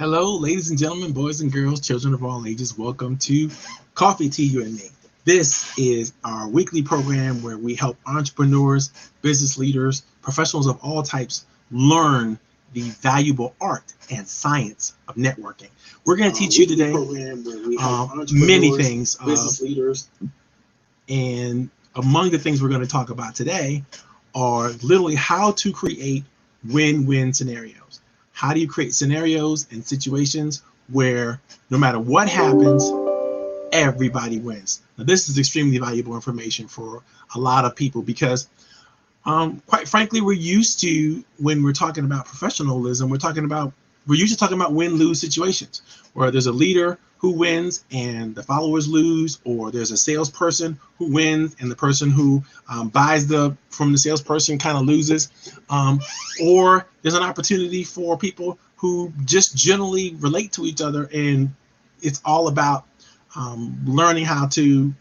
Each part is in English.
Hello, ladies and gentlemen, boys and girls, children of all ages. Welcome to Coffee, Tea, You and Me. This is our weekly program where we help entrepreneurs, business leaders, professionals of all types learn the valuable art and science of networking. We're going to teach you today many things, business leaders, and among the things we're going to talk about today are literally how to create win-win scenarios. How do you create scenarios and situations where no matter what happens, everybody wins? Now, this is extremely valuable information for a lot of people because, quite frankly, we're used to, when we're talking about professionalism, we're usually talking about win-lose situations where there's a leader who wins and the followers lose, or there's a salesperson who wins and the person who buys from the salesperson kind of loses, or there's an opportunity for people who just generally relate to each other, and it's all about learning how to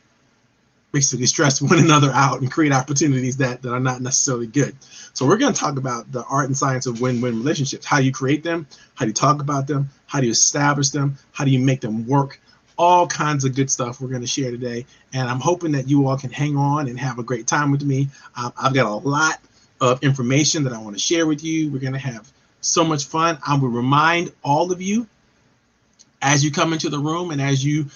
basically stress one another out and create opportunities that are not necessarily good. So we're going to talk about the art and science of win-win relationships, how you create them, how do you talk about them, how do you establish them, how do you make them work, all kinds of good stuff we're going to share today. And I'm hoping that you all can hang on and have a great time with me. I've got a lot of information that I want to share with you. We're going to have so much fun. I will remind all of you, as you come into the room and as you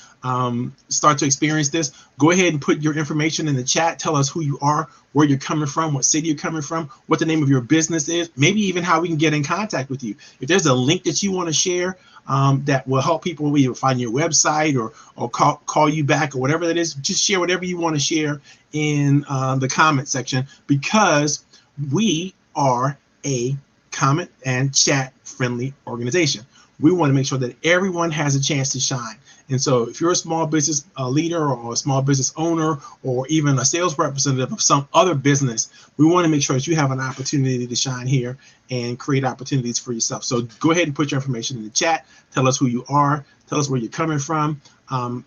start to experience this, go ahead and put your information in the chat. Tell us who you are, where you're coming from, what city you're coming from, what the name of your business is, maybe even how we can get in contact with you. If there's a link that you want to share that will help people either find your website or call you back or whatever that is, just share whatever you want to share in the comment section, because we are a comment and chat friendly organization. We want to make sure that everyone has a chance to shine. And so if you're a small business leader or a small business owner or even a sales representative of some other business, we want to make sure that you have an opportunity to shine here and create opportunities for yourself. So go ahead and put your information in the chat. Tell us who you are. Tell us where you're coming from.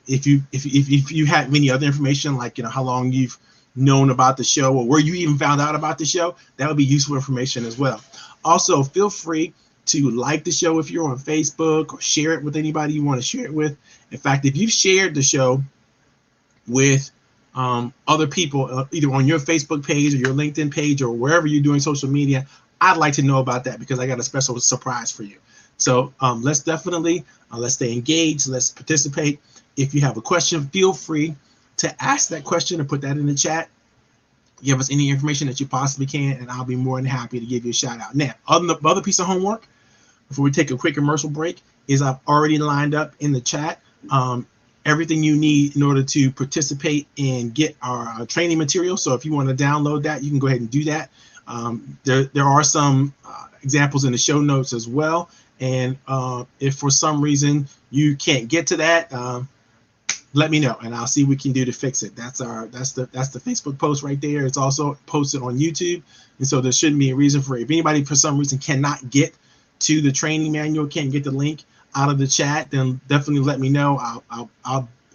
If you have any other information, like how long you've known about the show or where you even found out about the show, that would be useful information as well. Also, feel free to like the show if you're on Facebook, or share it with anybody you want to share it with. In fact, if you've shared the show with other people, either on your Facebook page or your LinkedIn page or wherever you're doing social media, I'd like to know about that because I got a special surprise for you. So let's definitely, let's stay engaged, let's participate. If you have a question, feel free to ask that question and put that in the chat. Give us any information that you possibly can, and I'll be more than happy to give you a shout out. Now, other piece of homework, before we take a quick commercial break, is I've already lined up in the chat everything you need in order to participate and get our training material. So if you want to download that, you can go ahead and do that. There are some examples in the show notes as well. And if for some reason you can't get to that, let me know and I'll see what we can do to fix it. That's the Facebook post right there. It's also posted on YouTube. And so there shouldn't be a reason for it. If anybody for some reason cannot get to the training manual, can't get the link out of the chat, then definitely let me know.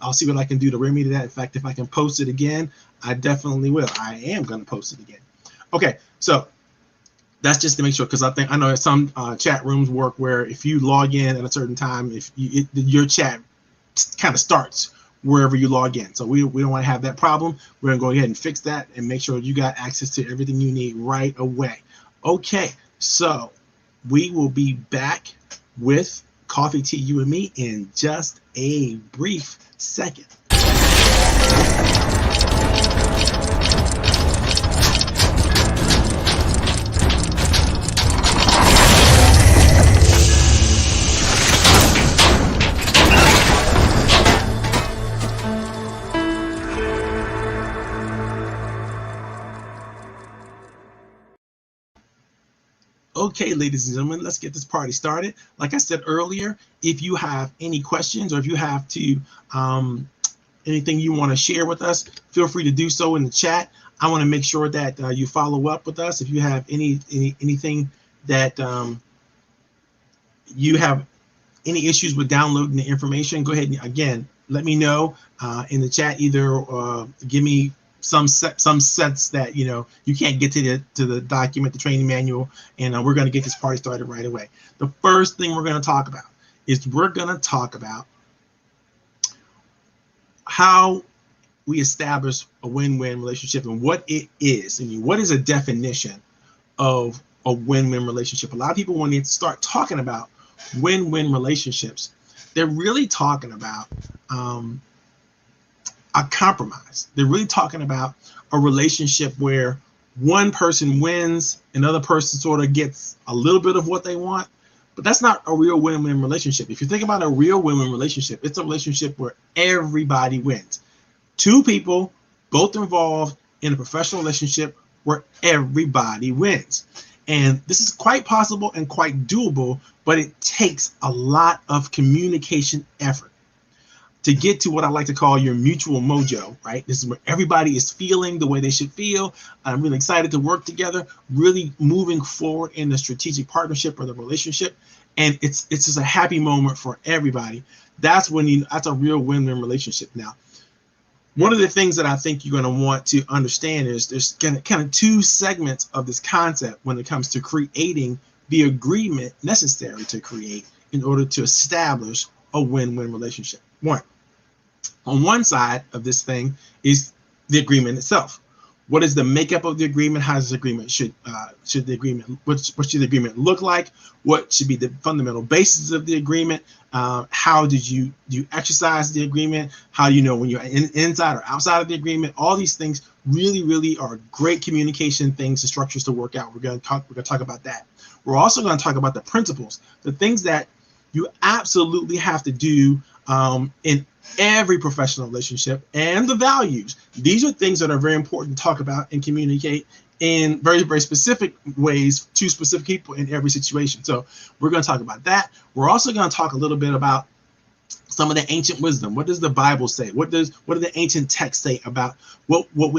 I'll see what I can do to remedy that. In fact, if I can post it again, I definitely will. I am going to post it again. Okay, so that's just to make sure, because I know some chat rooms work where if you log in at a certain time, your chat kind of starts wherever you log in. So we don't want to have that problem. We're going to go ahead and fix that and make sure you got access to everything you need right away. Okay, so we will be back with Coffee, Tea, You and Me in just a brief second. Okay, ladies and gentlemen, let's get this party started. Like I said earlier, if you have any questions or if you have to anything you want to share with us, feel free to do so in the chat. I want to make sure that you follow up with us. If you have anything that you have any issues with downloading the information, go ahead and again let me know in the chat. Either give me some sense that you can't get to the document, the training manual, and we're going to get this party started right away. The first thing we're going to talk about is we're going to talk about how we establish a win-win relationship and what it is. I mean, what is a definition of a win-win relationship? A lot of people, when they start talking about win-win relationships, they're really talking about a compromise. They're really talking about a relationship where one person wins, another person sort of gets a little bit of what they want. But that's not a real win-win relationship. If you think about a real win-win relationship, it's a relationship where everybody wins. Two people, both involved in a professional relationship where everybody wins. And this is quite possible and quite doable, but it takes a lot of communication effort to get to what I like to call your mutual mojo, right? This is where everybody is feeling the way they should feel. I'm really excited to work together, really moving forward in the strategic partnership or the relationship. And it's just a happy moment for everybody. That's a real win-win relationship. Now, one of the things that I think you're going to want to understand is there's kind of two segments of this concept when it comes to creating the agreement necessary to create in order to establish a win-win relationship. On one side of this thing is the agreement itself. What is the makeup of the agreement? How does the agreement what should the agreement look like? What should be the fundamental basis of the agreement? How did you exercise the agreement? How do you know when you're inside or outside of the agreement? All these things really are great communication things and structures to work out. We're going to talk about that. We're also going to talk about the principles, the things that you absolutely have to do in every professional relationship, and the values. These are things that are very important to talk about and communicate in very specific ways to specific people in every situation. So we're going to talk about that. We're also going to talk a little bit about some of the ancient wisdom. What does the Bible say? What do the ancient texts say about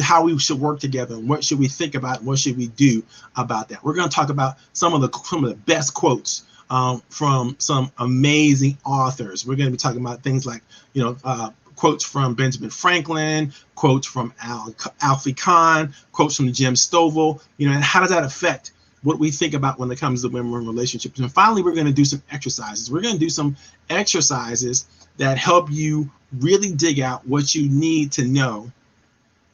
how we should work together, and what should we think about, and what should we do about that? We're going to talk about some of the best quotes from some amazing authors. We're going to be talking about things like, quotes from Benjamin Franklin, quotes from Alfie Kahn, quotes from Jim Stovall, and how does that affect what we think about when it comes to win-win relationships. And finally, we're going to do some exercises. We're going to do some exercises that help you really dig out what you need to know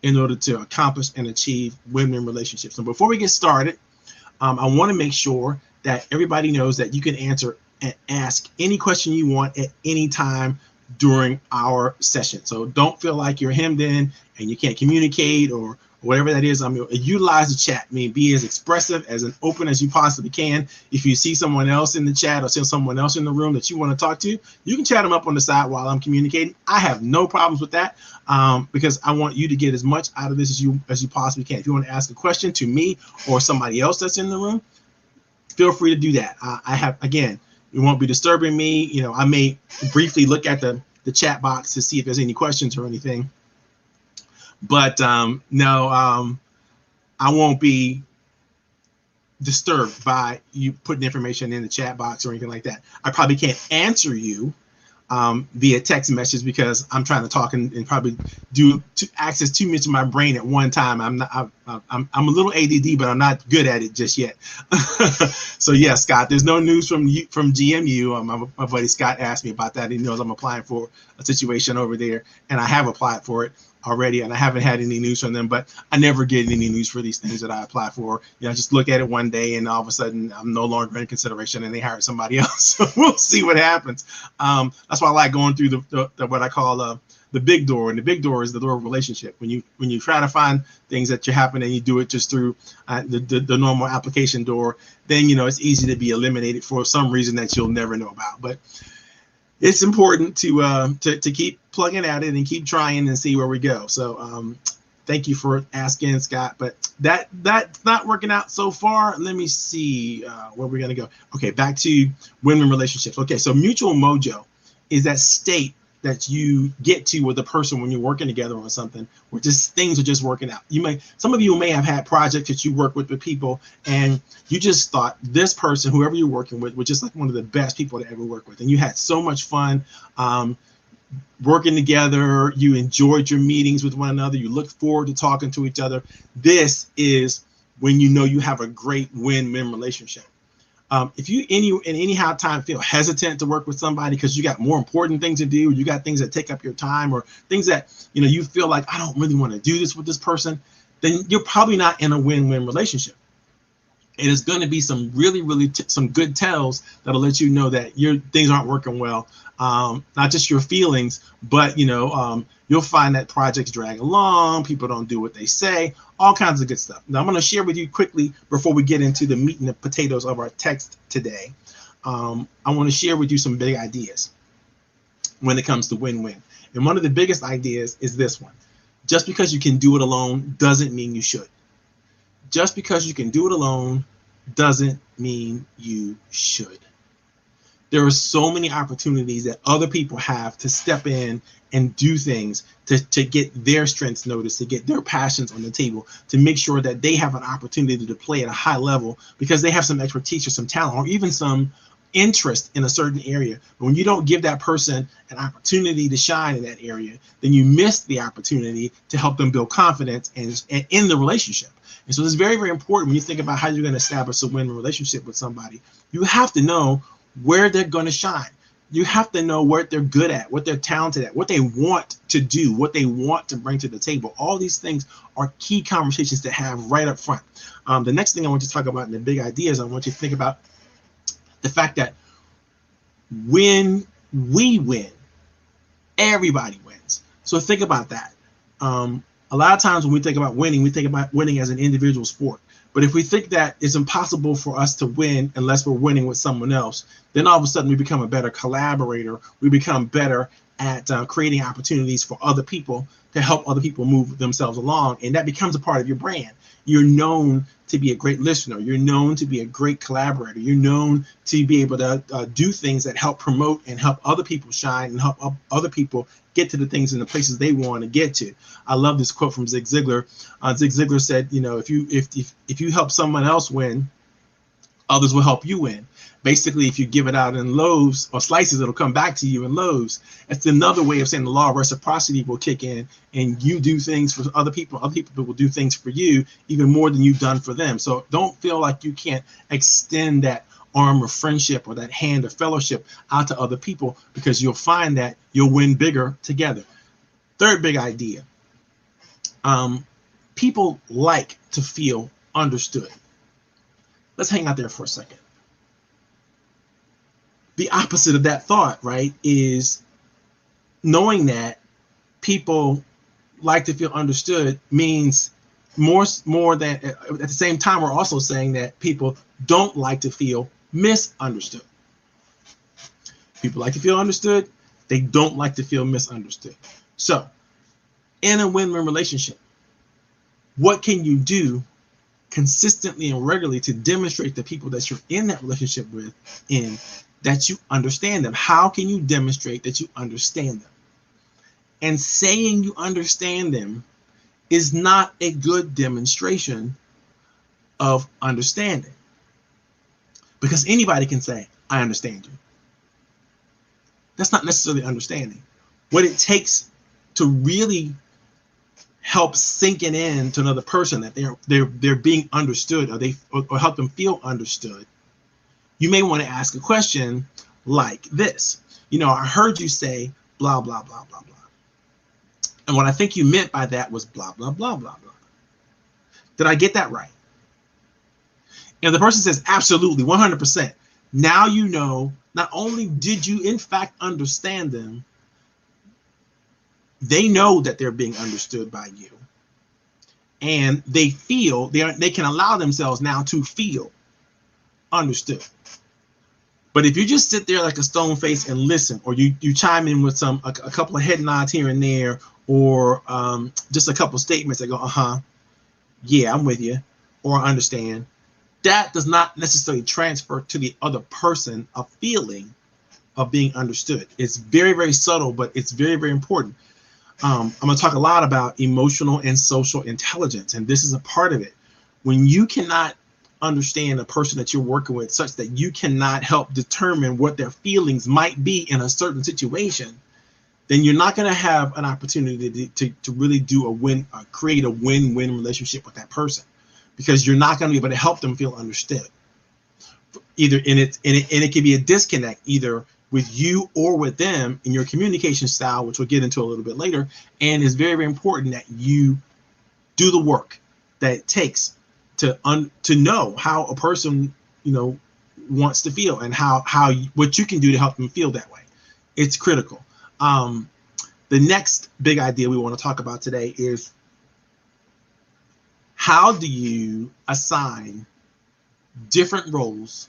in order to accomplish and achieve win-win relationships. And before we get started, I want to make sure that everybody knows that you can answer and ask any question you want at any time during our session. So don't feel like you're hemmed in and you can't communicate or whatever that is. Utilize the chat. Be as expressive, as open as you possibly can. If you see someone else in the chat or see someone else in the room that you want to talk to, you can chat them up on the side while I'm communicating. I have no problems with that because I want you to get as much out of this as you possibly can. If you want to ask a question to me or somebody else that's in the room, feel free to do that. It won't be disturbing me. I may briefly look at the chat box to see if there's any questions or anything. But no, I won't be disturbed by you putting information in the chat box or anything like that. I probably can't answer you via text message because I'm trying to talk and probably do access too much of my brain at one time. I'm a little ADD, but I'm not good at it just yet. So yeah, Scott, there's no news from GMU. My buddy Scott asked me about that. He knows I'm applying for a situation over there, and I have applied for it already, and I haven't had any news from them, but I never get any news for these things that I apply for. I just look at it one day and all of a sudden I'm no longer in consideration and they hired somebody else. So we'll see what happens. That's why I like going through the what I call the big door, and the big door is the door of relationship. When you try to find things that you happen and you do it just through the normal application door, then it's easy to be eliminated for some reason that you'll never know about. But it's important to keep plugging at it and keep trying and see where we go. So thank you for asking, Scott. But that's not working out so far. Let me see where we're going to go. Okay, back to win-win relationships. Okay, so mutual mojo is that state that you get to with a person when you're working together on something where just things are just working out. Some of you may have had projects that you work with people and you just thought this person, whoever you're working with, was just like one of the best people to ever work with. And you had so much fun working together. You enjoyed your meetings with one another. You look forward to talking to each other. This is when you know you have a great win-win relationship. If you in any time feel hesitant to work with somebody because you got more important things to do, or you got things that take up your time, or things that you feel like, I don't really want to do this with this person, then you're probably not in a win-win relationship. It is going to be some really some good tells that'll let you know that your things aren't working well. Not just your feelings, but you'll find that projects drag along, people don't do what they say, all kinds of good stuff. Now I'm going to share with you quickly before we get into the meat and the potatoes of our text today. I want to share with you some big ideas when it comes to win-win. And one of the biggest ideas is this one. Just because you can do it alone doesn't mean you should. Just because you can do it alone doesn't mean you should. There are so many opportunities that other people have to step in and do things to get their strengths noticed, to get their passions on the table, to make sure that they have an opportunity to play at a high level because they have some expertise or some talent or even some interest in a certain area. But when you don't give that person an opportunity to shine in that area, then you miss the opportunity to help them build confidence and in the relationship. And so it's very important when you think about how you're going to establish a win-win relationship with somebody. You have to know where they're going to shine. You have to know what they're good at, what they're talented at, what they want to do, what they want to bring to the table. All these things are key conversations to have right up front. The next thing I want you to talk about in the big ideas, I want you to think about the fact that when we win, everybody wins. So think about that. A lot of times when we think about winning as an individual sport. But if we think that it's impossible for us to win unless we're winning with someone else, then all of a sudden we become a better collaborator. We become better at creating opportunities for other people to help other people move themselves along. And that becomes a part of your brand. You're known to be a great listener. You're known to be a great collaborator. You're known to be able to do things that help promote and help other people shine and help other people get to the things and the places they want to get to. I love this quote from Zig Ziglar. Zig Ziglar said, if you help someone else win, others will help you win. Basically, if you give it out in loaves or slices, it'll come back to you in loaves. It's another way of saying the law of reciprocity will kick in, and you do things for other people will do things for you even more than you've done for them. So don't feel like you can't extend that arm of friendship or that hand of fellowship out to other people, because you'll find that you'll win bigger together. Third big idea. People like to feel understood. Let's hang out there for a second. The opposite of that thought, right, is knowing that people like to feel understood means more than, at the same time, we're also saying that people don't like to feel misunderstood. People like to feel understood. They don't like to feel misunderstood. So in a win-win relationship, what can you do consistently and regularly to demonstrate the people that you're in that relationship with that you understand them? How can you demonstrate that you understand them? And saying you understand them is not a good demonstration of understanding, because anybody can say, I understand you. That's not necessarily understanding. What it takes to really help sinking in to another person that they're being understood, or help them feel understood, you may want to ask a question like this. I heard you say blah, blah, blah, blah, blah. And what I think you meant by that was blah, blah, blah, blah, blah. Did I get that right? And the person says, absolutely, 100%. Now you know, not only did you in fact understand them, they know that they're being understood by you. And they feel, they can allow themselves now to feel understood. But if you just sit there like a stone face and listen, or you chime in with a couple of head nods here and there, or just a couple of statements that go, yeah, I'm with you, or I understand, that does not necessarily transfer to the other person a feeling of being understood. It's very subtle, but it's very important. I'm going to talk a lot about emotional and social intelligence, and this is a part of it. When you cannot understand a person that you're working with such that you cannot help determine what their feelings might be in a certain situation, then you're not going to have an opportunity to really create a win-win relationship with that person, because you're not going to be able to help them feel understood. either in it, and it can be a disconnect either with you or with them in your communication style, which we'll get into a little bit later. And it's very, very important that you do the work that it takes to know how a person, wants to feel, and what you can do to help them feel that way. It's critical. The next big idea we want to talk about today is, how do you assign different roles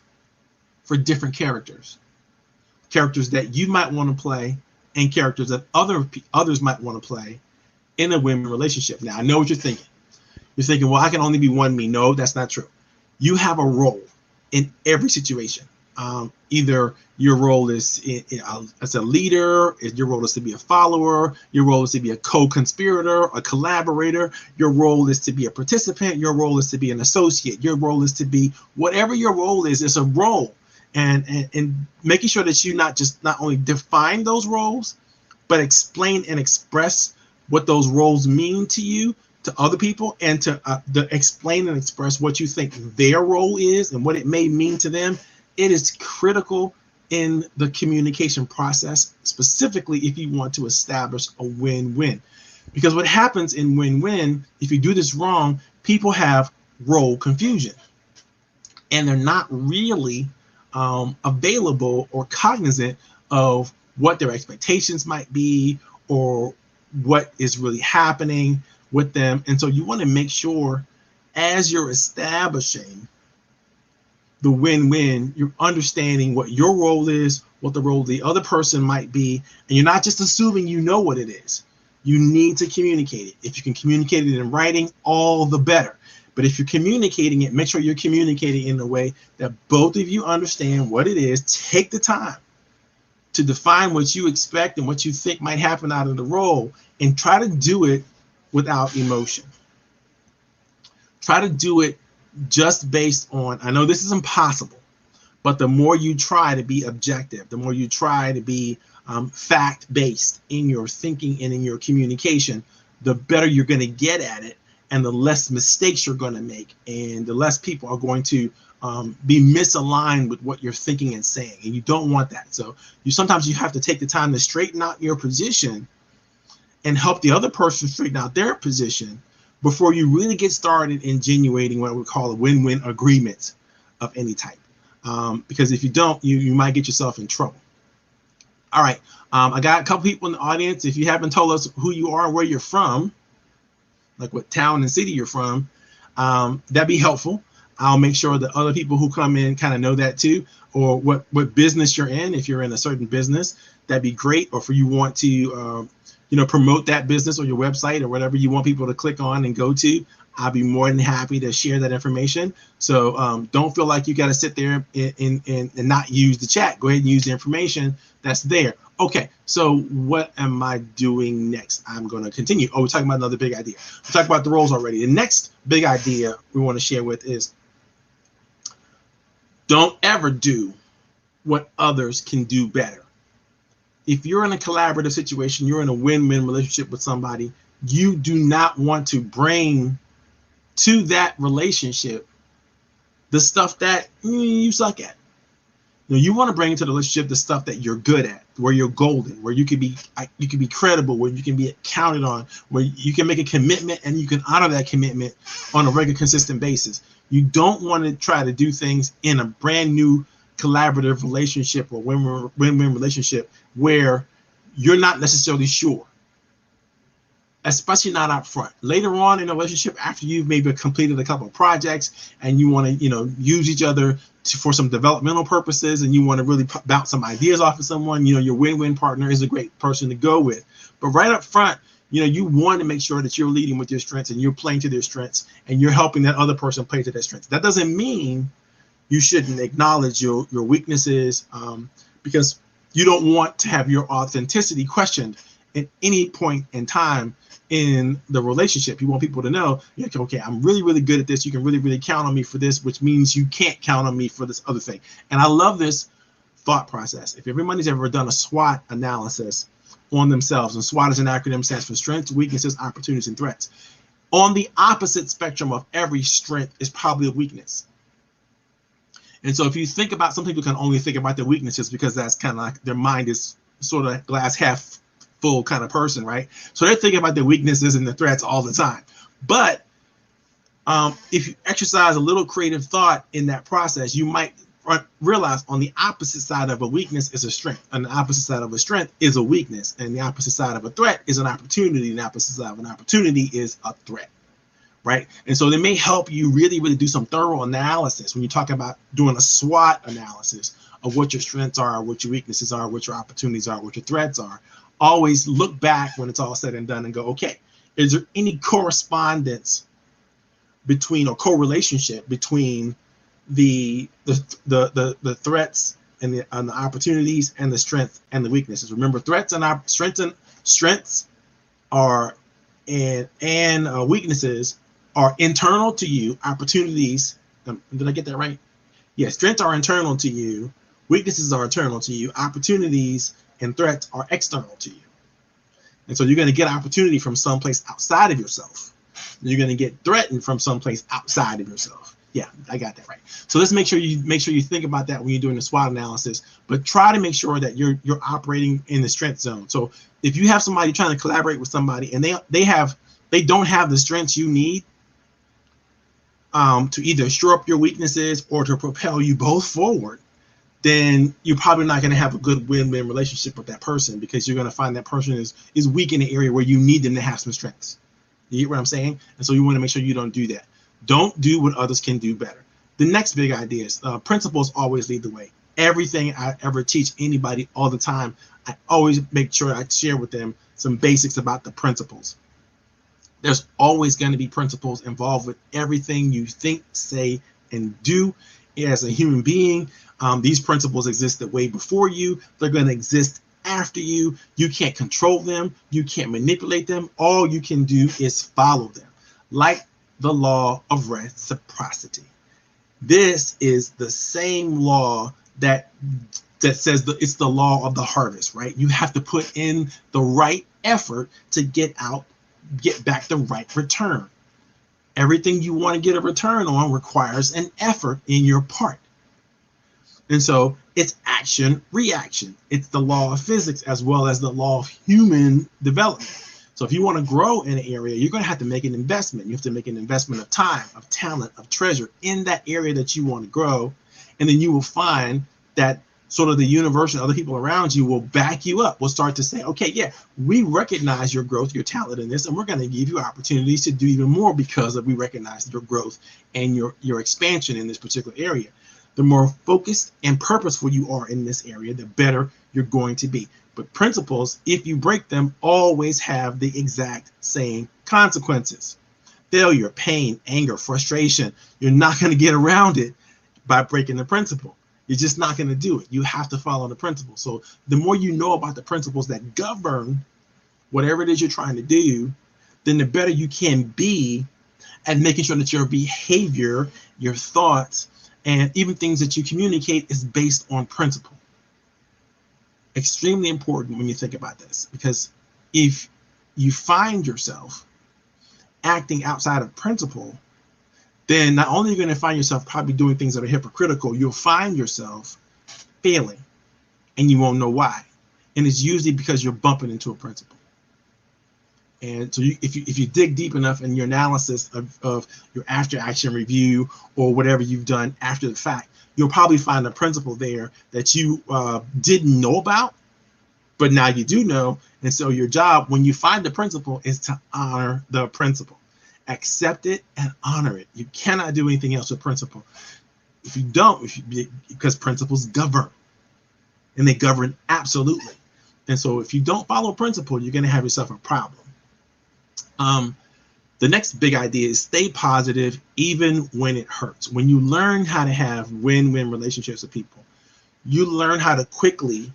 for different characters that you might want to play and characters that others might want to play in a win-win relationship. Now, I know what you're thinking. You're thinking, well, I can only be one me. No, that's not true. You have a role in every situation. Either your role is as a leader, your role is to be a follower, your role is to be a co-conspirator, a collaborator, your role is to be a participant, your role is to be an associate, your role is to be whatever your role is. It's a role. And making sure that you not only define those roles, but explain and express what those roles mean to you, to other people, and to explain and express what you think their role is and what it may mean to them. It is critical in the communication process, specifically if you want to establish a win-win. Because what happens in win-win, if you do this wrong, people have role confusion, and they're not really available or cognizant of what their expectations might be or what is really happening with them. And so you want to make sure, as you're establishing the win-win, you're understanding what your role is, what the role of the other person might be, and you're not just assuming you know what it is. You need to communicate it. If you can communicate it in writing, all the better. But if you're communicating it, make sure you're communicating in a way that both of you understand what it is. Take the time to define what you expect and what you think might happen out of the role, and try to do it without emotion. Try to do it just based on, I know this is impossible, but the more you try to be objective, the more you try to be fact-based in your thinking and in your communication, the better you're going to get at it, and the less mistakes you're going to make, and the less people are going to be misaligned with what you're thinking and saying. And you don't want that. So sometimes you have to take the time to straighten out your position and help the other person straighten out their position before you really get started insinuating what we call a win-win agreement of any type. Because if you don't, you might get yourself in trouble. All right, I got a couple people in the audience. If you haven't told us who you are and where you're from, like what town and city you're from, that'd be helpful. I'll make sure that other people who come in kind of know that too, or what business you're in. If you're in a certain business, that'd be great. Or if you want to promote that business or your website or whatever you want people to click on and go to, I'll be more than happy to share that information. So don't feel like you got to sit there and not use the chat. Go ahead and use the information that's there. Okay, so what am I doing next? I'm going to continue. Oh, we're talking about another big idea. We talked about the roles already. The next big idea we want to share with is, don't ever do what others can do better. If you're in a collaborative situation, you're in a win-win relationship with somebody, you do not want to bring to that relationship the stuff that you suck at. You want to bring into the relationship the stuff that you're good at, where you're golden, where you can be credible, where you can be counted on, where you can make a commitment and you can honor that commitment on a regular, consistent basis. You don't want to try to do things in a brand new collaborative relationship or win-win relationship where you're not necessarily sure, especially not up front. Later on in a relationship, after you've maybe completed a couple of projects and you want to use each other for some developmental purposes, and you want to really bounce some ideas off of someone, your win-win partner is a great person to go with. But right up front, you want to make sure that you're leading with your strengths and you're playing to their strengths and you're helping that other person play to their strengths. That doesn't mean you shouldn't acknowledge your weaknesses, because you don't want to have your authenticity questioned at any point in time in the relationship. You want people to know, okay, I'm really, really good at this. You can really, really count on me for this, which means you can't count on me for this other thing. And I love this thought process. If everybody's ever done a SWOT analysis on themselves, and SWOT is an acronym, stands for strengths, weaknesses, opportunities, and threats. On the opposite spectrum of every strength is probably a weakness. And so if you think about, some people can only think about their weaknesses because that's kind of like their mind is sort of glass half full kind of person, right? So they're thinking about their weaknesses and the threats all the time. But if you exercise a little creative thought in that process, you might realize on the opposite side of a weakness is a strength, and the opposite side of a strength is a weakness, and the opposite side of a threat is an opportunity, and the opposite side of an opportunity is a threat, right? And so they may help you really do some thorough analysis when you talk about doing a SWOT analysis of what your strengths are, what your weaknesses are, what your opportunities are, what your threats are. Always look back when it's all said and done and go, okay, is there any correspondence between, or co-relationship between the threats and the opportunities and the strength and the weaknesses? Remember, threats and strengths are and weaknesses are internal to you. Opportunities, did I get that right? Yes, strengths are internal to you. Weaknesses are internal to you. Opportunities and threats are external to you. And so you're going to get opportunity from someplace outside of yourself. You're going to get threatened from someplace outside of yourself. Yeah, I got that right. So let's make sure you think about that when you're doing the SWOT analysis, but try to make sure that you're operating in the strength zone. So if you have somebody trying to collaborate with somebody and they don't have the strengths you need to either shore up your weaknesses or to propel you both forward, then you're probably not going to have a good win-win relationship with that person, because you're going to find that person is weak in the area where you need them to have some strengths. You get what I'm saying? And so you want to make sure you don't do that. Don't do what others can do better. The next big idea is principles always lead the way. Everything I ever teach anybody all the time, I always make sure I share with them some basics about the principles. There's always going to be principles involved with everything you think, say, and do as a human being. These principles existed way before you. They're going to exist after you. You can't control them. You can't manipulate them. All you can do is follow them, like the law of reciprocity. This is the same law that says it's the law of the harvest, right? You have to put in the right effort to get back the right return. Everything you want to get a return on requires an effort in your part. And so it's action, reaction. It's the law of physics as well as the law of human development. So if you want to grow in an area, you're going to have to make an investment. You have to make an investment of time, of talent, of treasure in that area that you want to grow. And then you will find that sort of the universe and other people around you will back you up. We'll start to say, okay, yeah, we recognize your growth, your talent in this, and we're going to give you opportunities to do even more because we recognize your growth and your expansion in this particular area. The more focused and purposeful you are in this area, the better you're going to be. But principles, if you break them, always have the exact same consequences. Failure, pain, anger, frustration. You're not going to get around it by breaking the principle. You're just not going to do it. You have to follow the principle. So the more you know about the principles that govern whatever it is you're trying to do, then the better you can be at making sure that your behavior, your thoughts, and even things that you communicate is based on principle. Extremely important when you think about this, because if you find yourself acting outside of principle, then not only are you going to find yourself probably doing things that are hypocritical, you'll find yourself failing and you won't know why. And it's usually because you're bumping into a principle. And so if you dig deep enough in your analysis of your after action review or whatever you've done after the fact, you'll probably find a principle there that you didn't know about, but now you do know. And so your job when you find the principle is to honor the principle. Accept it and honor it. You cannot do anything else with principle. If you don't, because principles govern, and they govern absolutely. And so if you don't follow principle, you're going to have yourself a problem. The next big idea is stay positive even when it hurts. When you learn how to have win-win relationships with people, you learn how to quickly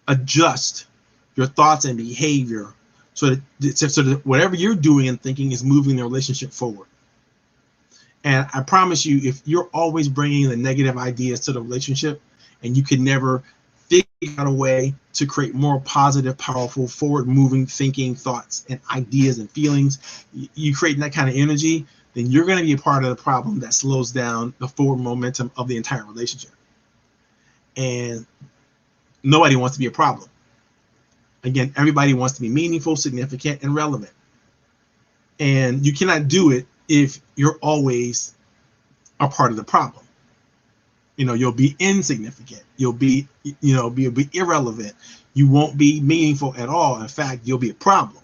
adjust your thoughts and behavior so that whatever you're doing and thinking is moving the relationship forward. And I promise you, if you're always bringing the negative ideas to the relationship and you can never figure out a way to create more positive, powerful, forward-moving thinking thoughts and ideas and feelings, you creating that kind of energy, then you're going to be a part of the problem that slows down the forward momentum of the entire relationship. And nobody wants to be a problem. Again, everybody wants to be meaningful, significant, and relevant. And you cannot do it if you're always a part of the problem. You'll be insignificant. You'll be irrelevant. You won't be meaningful at all. In fact, you'll be a problem.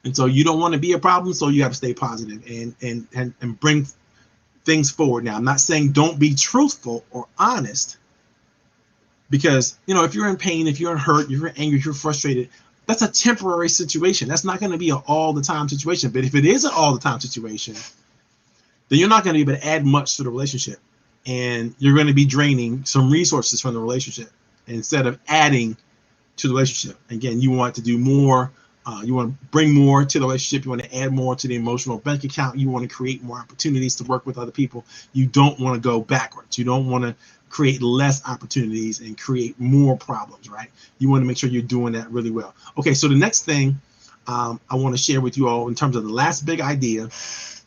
And so you don't want to be a problem, so you have to stay positive and bring things forward. Now, I'm not saying don't be truthful or honest, because, if you're in pain, if you're hurt, if you're angry, if you're frustrated, that's a temporary situation. That's not going to be an all the time situation. But if it is an all the time situation, then you're not going to be able to add much to the relationship. And you're going to be draining some resources from the relationship instead of adding to the relationship. Again, you want to do more. You want to bring more to the relationship. You want to add more to the emotional bank account. You want to create more opportunities to work with other people. You don't want to go backwards. You don't want to create less opportunities and create more problems, right? You want to make sure you're doing that really well. Okay, so the next thing I want to share with you all in terms of the last big idea is,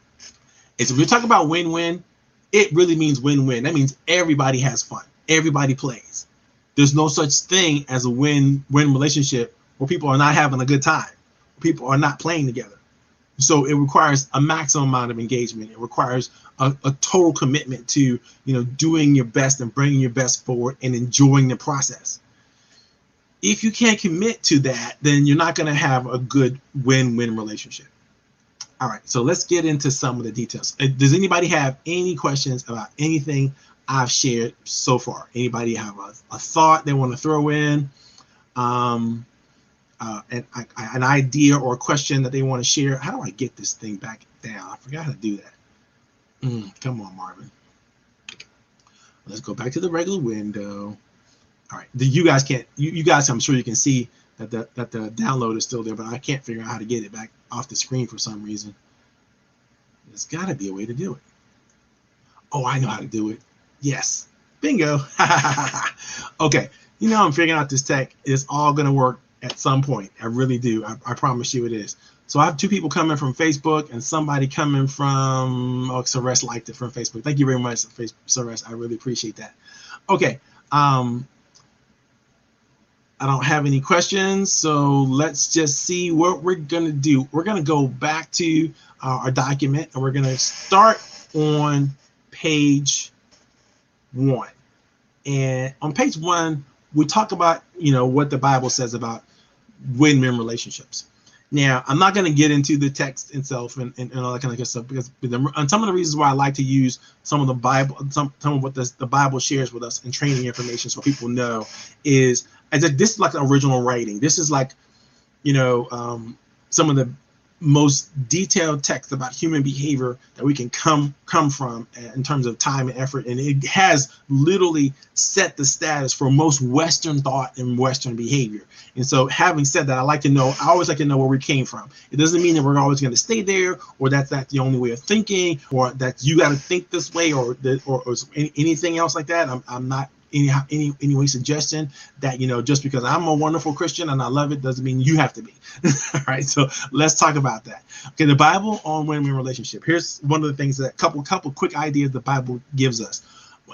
if we're talking about win-win, it really means win-win. That means everybody has fun. Everybody plays. There's no such thing as a win-win relationship where people are not having a good time. People are not playing together. So it requires a maximum amount of engagement. It requires a total commitment to, doing your best and bringing your best forward and enjoying the process. If you can't commit to that, then you're not going to have a good win-win relationship. All right, so let's get into some of the details. Does anybody have any questions about anything I've shared so far? Anybody have a thought they want to throw in? An idea or a question that they want to share? How do I get this thing back down? I forgot how to do that. Come on, Marvin. Let's go back to the regular window. All right, you guys can't. You guys, I'm sure you can see that the download is still there, but I can't figure out how to get it back off the screen for some reason. There's got to be a way to do it. Oh, I know how to do it. Yes, bingo. Okay, I'm figuring out this tech. It's all gonna work at some point. I really do. I promise you it is. So I have two people coming from Facebook and somebody coming from, Saresh liked it from Facebook. Thank you very much, Saresh. I really appreciate that. Okay. I don't have any questions, so let's just see what we're going to do. We're going to go back to our document, and we're going to start on page 1. And on page 1, we talk about, what the Bible says about win-win relationships. Now, I'm not going to get into the text itself and all that kind of good stuff, because and some of the reasons why I like to use some of the Bible, some of what the Bible shares with us in training information so people know is that this is like original writing. This is like, some of the most detailed text about human behavior that we can come from in terms of time and effort. And it has literally set the status for most Western thought and Western behavior. And so having said that, I always like to know where we came from. It doesn't mean that we're always going to stay there, or that's not the only way of thinking, or that you got to think this way, or anything else like that. I'm not any way suggestion that, just because I'm a wonderful Christian and I love it doesn't mean you have to be. All right, so let's talk about that. Okay, the Bible on win-win relationship. Here's one of the things that couple quick ideas the Bible gives us,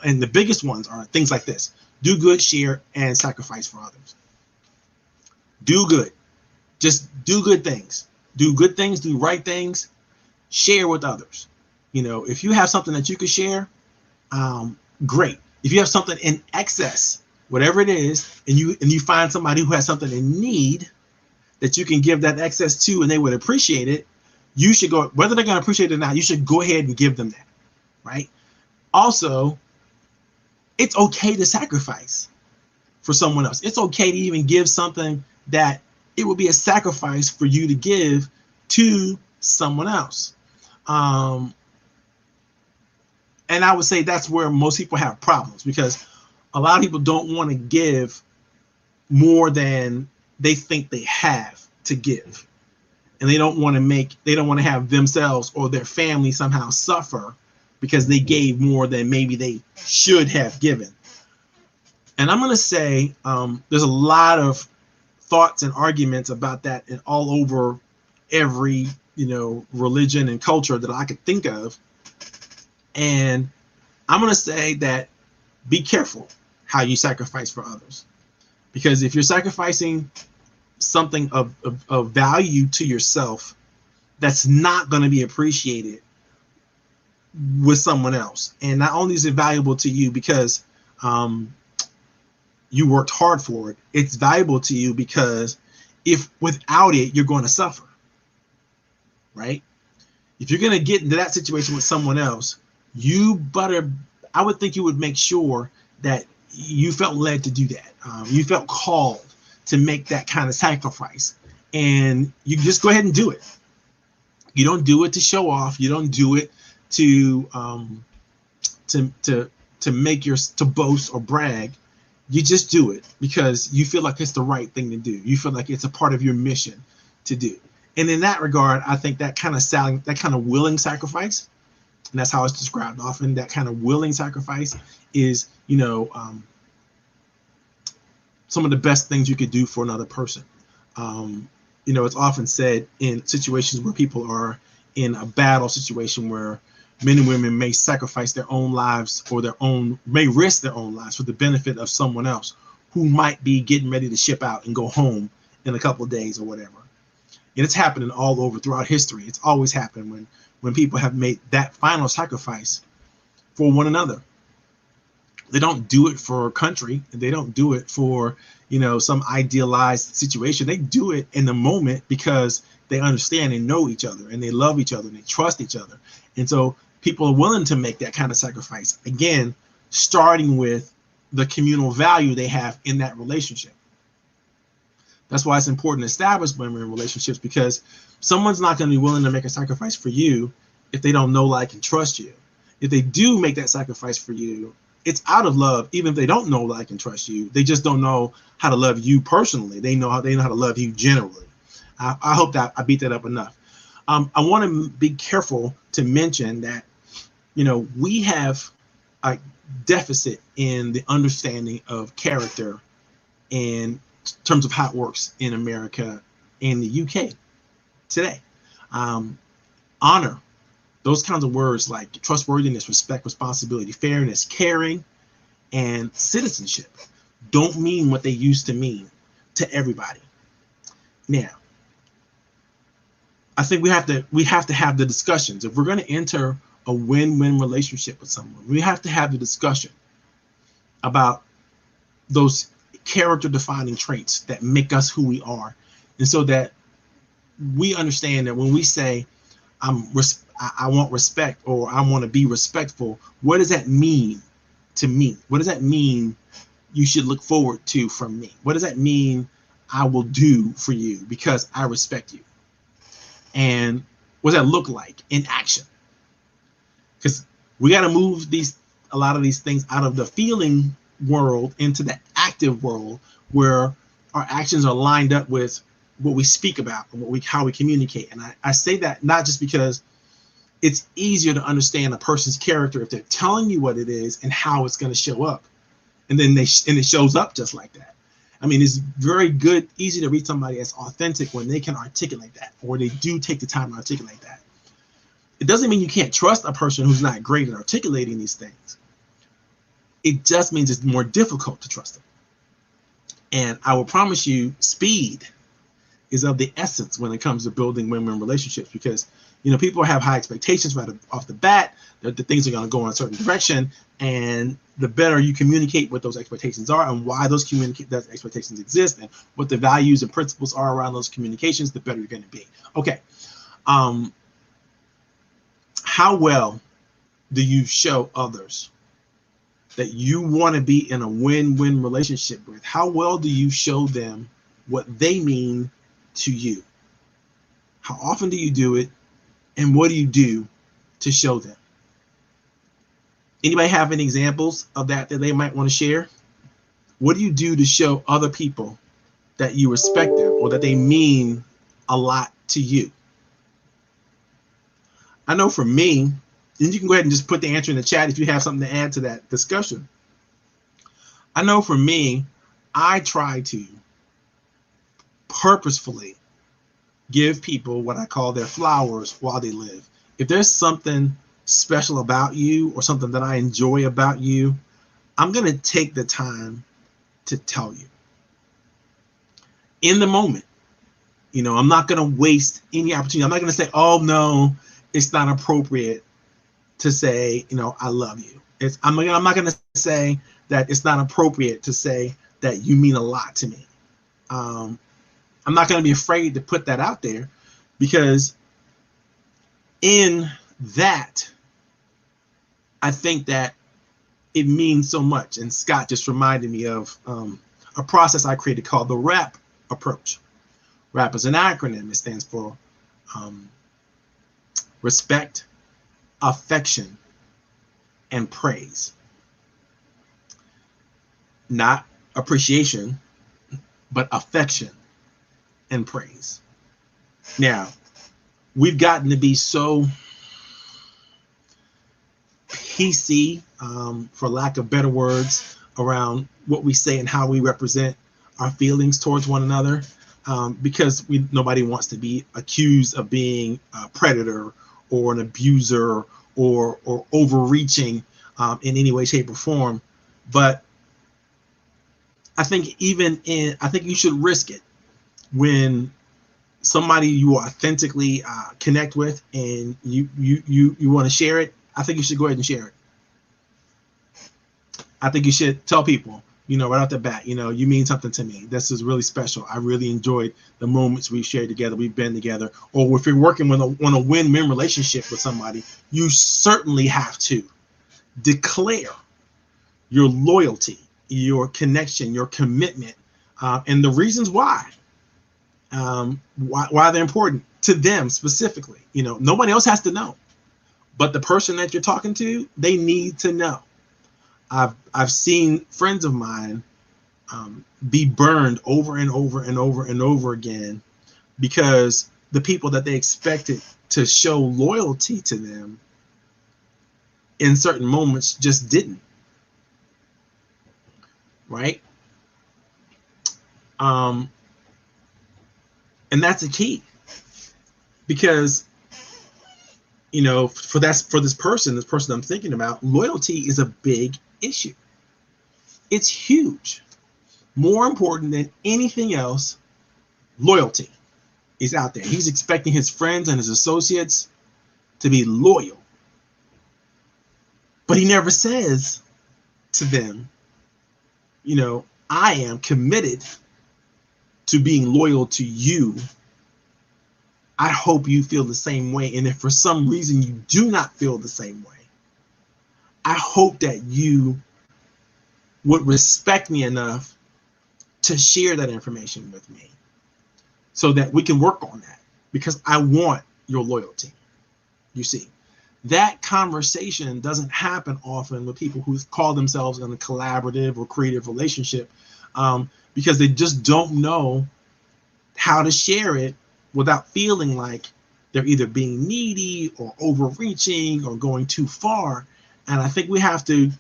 and the biggest ones are things like this: do good, share, and sacrifice for others. Do good. Just do good things. Do good things. Do right things. Share with others. If you have something that you could share, great. If you have something in excess, whatever it is, and you find somebody who has something in need that you can give that excess to, and they would appreciate it, you should go, whether they're going to appreciate it or not, you should go ahead and give them that, right? Also, it's okay to sacrifice for someone else. It's okay to even give something that it would be a sacrifice for you to give to someone else. And I would say that's where most people have problems, because a lot of people don't want to give more than they think they have to give. And they don't want to have themselves or their family somehow suffer because they gave more than maybe they should have given. And I'm going to say there's a lot of thoughts and arguments about that and all over every religion and culture that I could think of. And I'm going to say that be careful how you sacrifice for others. Because if you're sacrificing something of value to yourself, that's not going to be appreciated with someone else. And not only is it valuable to you because you worked hard for it, it's valuable to you because if without it, you're going to suffer, right? If you're going to get into that situation with someone else, I would think you would make sure that you felt led to do that. You felt called to make that kind of sacrifice, and you just go ahead and do it. You don't do it to show off. You don't do it to boast or brag. You just do it because you feel like it's the right thing to do. You feel like it's a part of your mission to do. And in that regard, I think that kind of willing sacrifice, and that's how it's described often, that kind of willing sacrifice is, some of the best things you could do for another person. It's often said in situations where people are in a battle situation where men and women may sacrifice their own lives or may risk their own lives for the benefit of someone else who might be getting ready to ship out and go home in a couple of days or whatever. And it's happening all over throughout history. It's always happened when people have made that final sacrifice for one another. They don't do it for a country. They don't do it for, some idealized situation. They do it in the moment because they understand and know each other and they love each other and they trust each other. And so people are willing to make that kind of sacrifice. Again, starting with the communal value they have in that relationship. That's why it's important to establish WinWin relationships, because someone's not going to be willing to make a sacrifice for you if they don't know, like, and trust you. If they do make that sacrifice for you, it's out of love. Even if they don't know, like, and trust you, they just don't know how to love you personally. They know how to love you generally. I hope that I beat that up enough. I want to be careful to mention that, we have a deficit in the understanding of character in terms of how it works in America and the UK today. Honor, those kinds of words like trustworthiness, respect, responsibility, fairness, caring, and citizenship don't mean what they used to mean to everybody. Now, I think we have to have the discussions. If we're going to enter a win-win relationship with someone, we have to have the discussion about those character defining traits that make us who we are. And so that we understand that when we say, I want respect, or I want to be respectful, what does that mean to me? What does that mean you should look forward to from me? What does that mean I will do for you because I respect you? And what does that look like in action? Because we got to move a lot of these things out of the feeling world into the active world, where our actions are lined up with what we speak about and how we communicate. And I say that not just because it's easier to understand a person's character if they're telling you what it is and how it's going to show up, and then it shows up just like that. I mean, it's very good, easy to read somebody as authentic when they can articulate that, or they do take the time to articulate that. It doesn't mean you can't trust a person who's not great at articulating these things. It just means it's more difficult to trust them. And I will promise you, speed is of the essence when it comes to building win-win relationships, because people have high expectations right off the bat that the things are going to go in a certain direction, and the better you communicate what those expectations are and why those expectations exist and what the values and principles are around those communications, the better you're going to be. Okay. How well do you show others that you want to be in a win-win relationship with? How well do you show them what they mean to you? How often do you do it? And what do you do to show them? Anybody have any examples of that they might want to share? What do you do to show other people that you respect them or that they mean a lot to you? I know for me, and you can go ahead and just put the answer in the chat if you have something to add to that discussion. I know for me, I try to purposefully give people what I call their flowers while they live. If there's something special about you or something that I enjoy about you, I'm going to take the time to tell you in the moment. I'm not going to waste any opportunity. I'm not going to say, oh, no, it's not appropriate to say, I love you. I'm not going to say that it's not appropriate to say that you mean a lot to me. I'm not going to be afraid to put that out there, because in that, I think that it means so much. And Scott just reminded me of a process I created called the RAP approach. RAP is an acronym. It stands for respect, affection, and praise. Not appreciation, but affection and praise. Now, we've gotten to be so PC, for lack of better words, around what we say and how we represent our feelings towards one another, because nobody wants to be accused of being a predator or an abuser or overreaching in any way, shape, or form. But I think I think you should risk it when somebody you authentically connect with and you want to share it. I think you should go ahead and share it. I think you should tell people, right off the bat, you mean something to me. This is really special. I really enjoyed the moments we shared together. We've been together. Or if you're working on a win-win relationship with somebody, you certainly have to declare your loyalty, your connection, your commitment, and the reasons why they're important to them specifically. Nobody else has to know, but the person that you're talking to, they need to know. I've seen friends of mine be burned over and over and over and over again because the people that they expected to show loyalty to them in certain moments just didn't. Right? And that's a key, because for this person I'm thinking about, loyalty is a big issue. It's huge. More important than anything else, loyalty is out there. He's expecting his friends and his associates to be loyal, but he never says to them, I am committed to being loyal to you. I hope you feel the same way. And if for some reason you do not feel the same way, I hope that you would respect me enough to share that information with me so that we can work on that, because I want your loyalty. You see, that conversation doesn't happen often with people who call themselves in a collaborative or creative relationship, because they just don't know how to share it without feeling like they're either being needy or overreaching or going too far. And I think we have to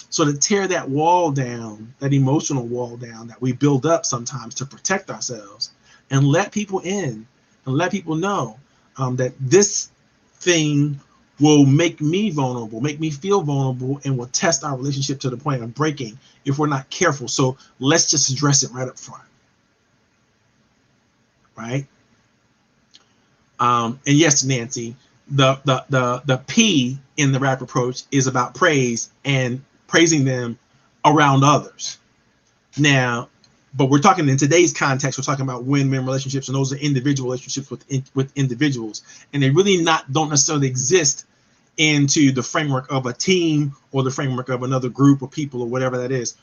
sort of tear that wall down, that emotional wall down that we build up sometimes to protect ourselves, and let people in and let people know that this thing will make me vulnerable, make me feel vulnerable, and will test our relationship to the point of breaking if we're not careful. So let's just address it right up front. Right? And yes, Nancy, the P in the RAP approach is about praise and praising them around others. Now, but we're talking in today's context, we're talking about win-win relationships, and those are individual relationships with individuals, and they really don't necessarily exist into the framework of a team or the framework of another group of people or whatever that is.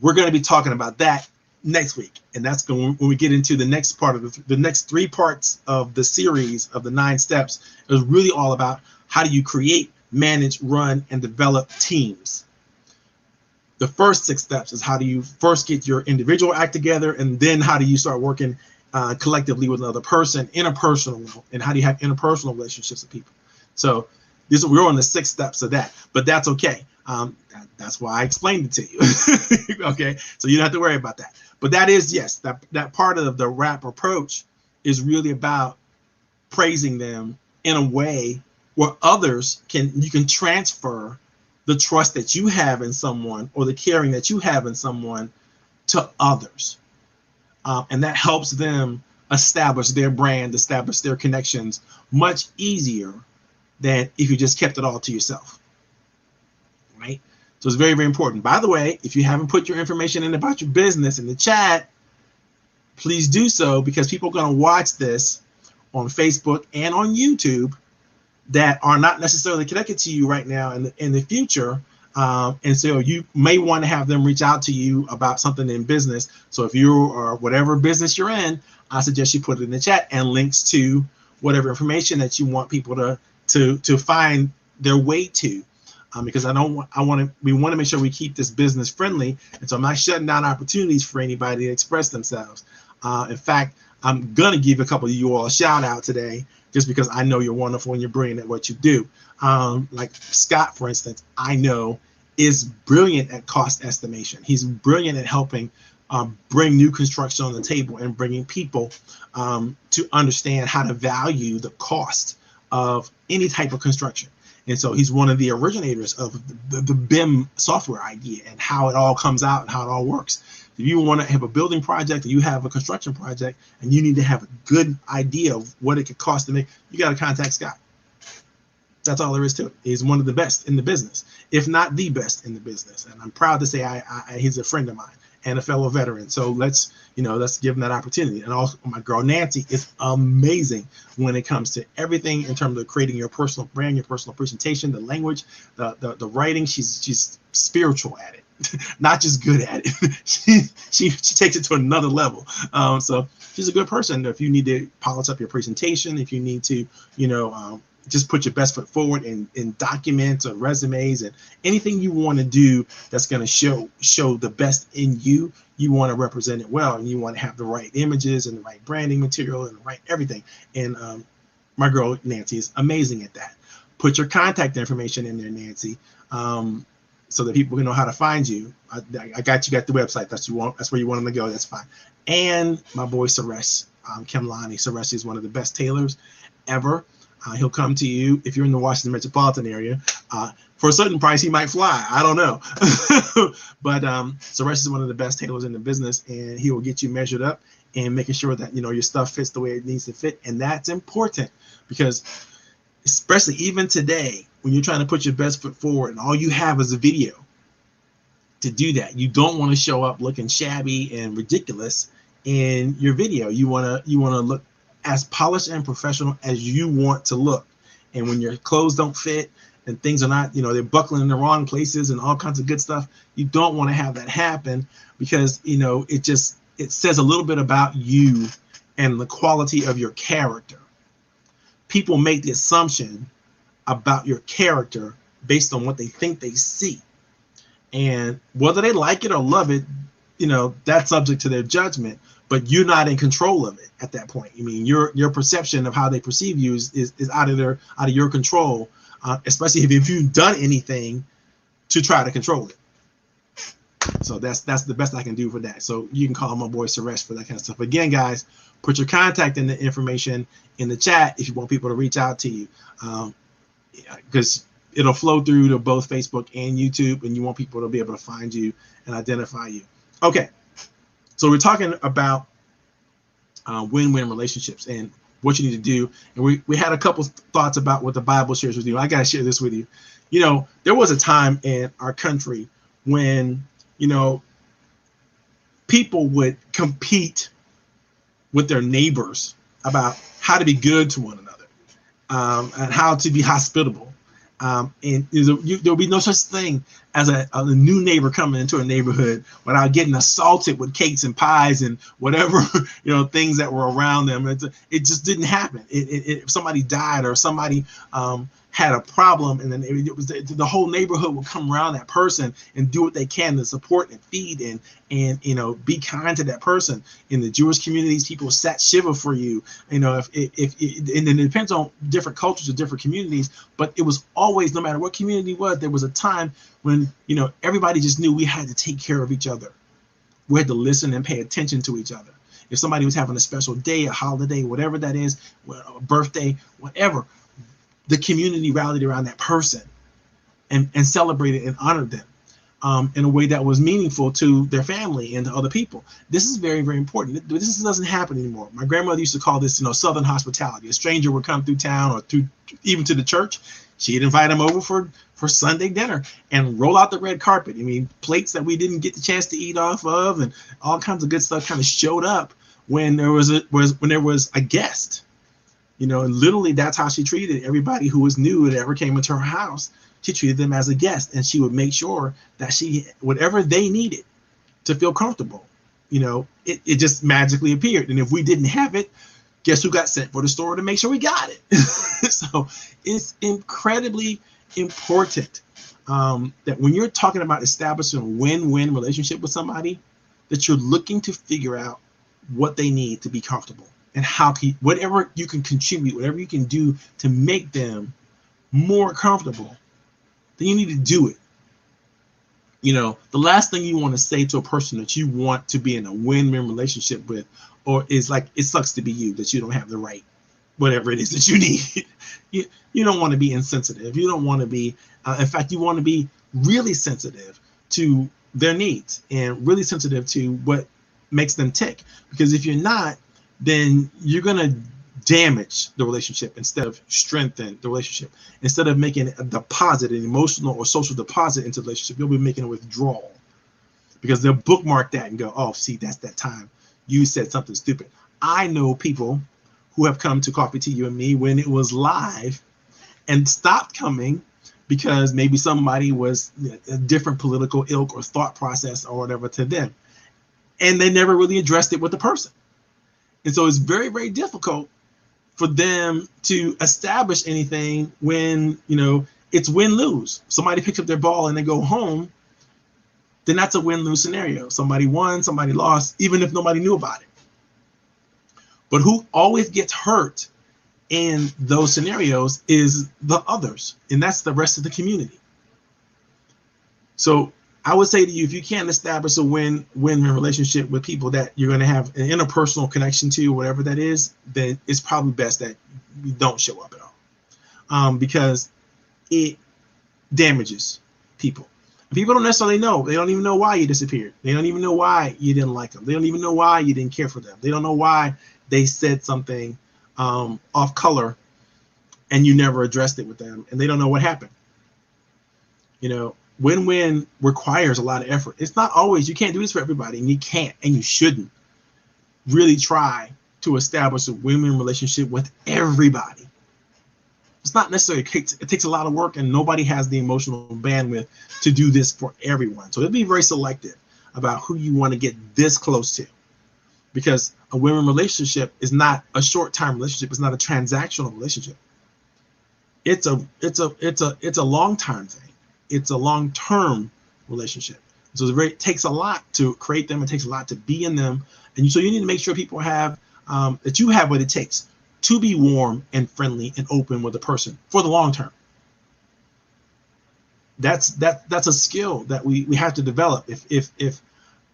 We're going to be talking about that next week, and that's when we get into the next part of the next 3 parts of the series of the 9 steps. Is really all about how do you create, manage, run, and develop teams. The first 6 steps is how do you first get your individual act together, and then how do you start working collectively with another person, interpersonal, and how do you have interpersonal relationships with people. So we're on the 6 steps of that, but that's okay. That's why I explained it to you. Okay, so you don't have to worry about that. But that is, yes, that part of the RAP approach is really about praising them in a way where you can transfer the trust that you have in someone or the caring that you have in someone to others. And that helps them establish their brand, establish their connections much easier than if you just kept it all to yourself, right? So it's very, very important. By the way, if you haven't put your information in about your business in the chat, please do so, because people are going to watch this on Facebook and on YouTube that are not necessarily connected to you right now in the future. And so you may want to have them reach out to you about something in business. So if you or whatever business you're in, I suggest you put it in the chat and links to whatever information that you want people to find their way to. Because we want to make sure we keep this business friendly. And so I'm not shutting down opportunities for anybody to express themselves. In fact, I'm going to give a couple of you all a shout out today, just because I know you're wonderful and you're brilliant at what you do. Like Scott, for instance, I know is brilliant at cost estimation. He's brilliant at helping bring new construction on the table and bringing people to understand how to value the cost of any type of construction. And so he's one of the originators of the BIM software idea and how it all comes out and how it all works. If you want to have a building project or you have a construction project and you need to have a good idea of what it could cost to make, you got to contact Scott. That's all there is to it. He's one of the best in the business, if not the best in the business. And I'm proud to say he's a friend of mine and a fellow veteran. So let's give him that opportunity. And also my girl Nancy is amazing when it comes to everything in terms of creating your personal brand, your personal presentation, the language, the writing. She's spiritual at it. Not just good at it. she takes it to another level. So she's a good person. If you need to polish up your presentation, if you need to, just put your best foot forward in documents or resumes and anything you want to do that's going to show the best in you, you want to represent it well, and you want to have the right images and the right branding material and the right everything. And my girl Nancy is amazing at that. Put your contact information in there, Nancy. So that people can know how to find you. I got the website. That's where you want them to go. That's fine. And my boy Suresh Kemlani. Suresh is one of the best tailors ever. He'll come to you if you're in the Washington metropolitan area. For a certain price, he might fly. I don't know. But Suresh is one of the best tailors in the business, and he will get you measured up and making sure that your stuff fits the way it needs to fit. And that's important because, especially even today, when you're trying to put your best foot forward and all you have is a video to do that, you don't want to show up looking shabby and ridiculous in your video. You want to look as polished and professional as you want to look. And when your clothes don't fit and things are not, they're buckling in the wrong places and all kinds of good stuff, you don't want to have that happen, because, it says a little bit about you and the quality of your character. People make the assumption about your character based on what they think they see, and whether they like it or love it, that's subject to their judgment, but you're not in control of it at that point. I mean, your perception of how they perceive you is out of your control, especially if you've done anything to try to control it. So that's the best I can do for that. So you can call my boy Suresh for that kind of stuff. Again, guys, put your contact information in the chat if you want people to reach out to you. Because it'll flow through to both Facebook and YouTube, and you want people to be able to find you and identify you. Okay, so we're talking about win-win relationships and what you need to do. And we had a couple thoughts about what the Bible shares with you. I got to share this with you. There was a time in our country when, people would compete with their neighbors about how to be good to one another. And how to be hospitable. And there'll be no such thing as a new neighbor coming into a neighborhood without getting assaulted with cakes and pies and whatever, things that were around them. It just didn't happen. If somebody died or somebody had a problem, and then the whole neighborhood would come around that person and do what they can to support and feed and be kind to that person. In the Jewish communities, people sat shiva for you. And it depends on different cultures or different communities, but it was always, no matter what community it was, there was a time when everybody just knew we had to take care of each other. We had to listen and pay attention to each other. If somebody was having a special day, a holiday, whatever that is, a birthday, whatever, the community rallied around that person and celebrated and honored them in a way that was meaningful to their family and to other people. This is very, very important. This doesn't happen anymore. My grandmother used to call this, Southern hospitality. A stranger would come through town or even to the church. She'd invite them over for Sunday dinner and roll out the red carpet. I mean, plates that we didn't get the chance to eat off of, and all kinds of good stuff kind of showed up when there was a guest. And literally that's how she treated everybody who was new that ever came into her house. She treated them as a guest, and she would make sure that whatever they needed to feel comfortable, it just magically appeared. And if we didn't have it, guess who got sent for the store to make sure we got it? So it's incredibly important that when you're talking about establishing a win-win relationship with somebody, that you're looking to figure out what they need to be comfortable and whatever you can contribute, whatever you can do to make them more comfortable, then you need to do it. The last thing you want to say to a person that you want to be in a win-win relationship with, or is like, it sucks to be you, that you don't have the right, whatever it is that you need. You don't want to be insensitive. You don't want to be, in fact, you want to be really sensitive to their needs and really sensitive to what makes them tick. Because if you're not, then you're going to damage the relationship instead of strengthen the relationship. Instead of making a deposit, an emotional or social deposit into the relationship, you'll be making a withdrawal, because they'll bookmark that and go, oh, see, that's that time you said something stupid. I know people who have come to Coffee Tea You and Me when it was live and stopped coming because maybe somebody was a different political ilk or thought process or whatever to them, and they never really addressed it with the person. And so it's very, very difficult for them to establish anything when, it's win-lose. Somebody picks up their ball and they go home, then that's a win-lose scenario. Somebody won, somebody lost, even if nobody knew about it. But who always gets hurt in those scenarios is the others, and that's the rest of the community. So I would say to you, if you can't establish a win-win relationship with people that you're going to have an interpersonal connection to, whatever that is, then it's probably best that you don't show up at all, because it damages people. People don't necessarily know. They don't even know why you disappeared. They don't even know why you didn't like them. They don't even know why you didn't care for them. They don't know why they said something off color and you never addressed it with them, and they don't know what happened. Win-win requires a lot of effort. It's not always, you can't do this for everybody, and you can't, and you shouldn't really try to establish a win-win relationship with everybody. It's not necessarily, it takes a lot of work, and nobody has the emotional bandwidth to do this for everyone. So be very selective about who you want to get this close to, because a win-win relationship is not a short-term relationship. It's not a transactional relationship. It's a long-term thing. It's a long-term relationship. So it takes a lot to create them. It takes a lot to be in them. And so you need to make sure people have, that you have what it takes to be warm and friendly and open with a person for the long term. That's a skill that we have to develop. If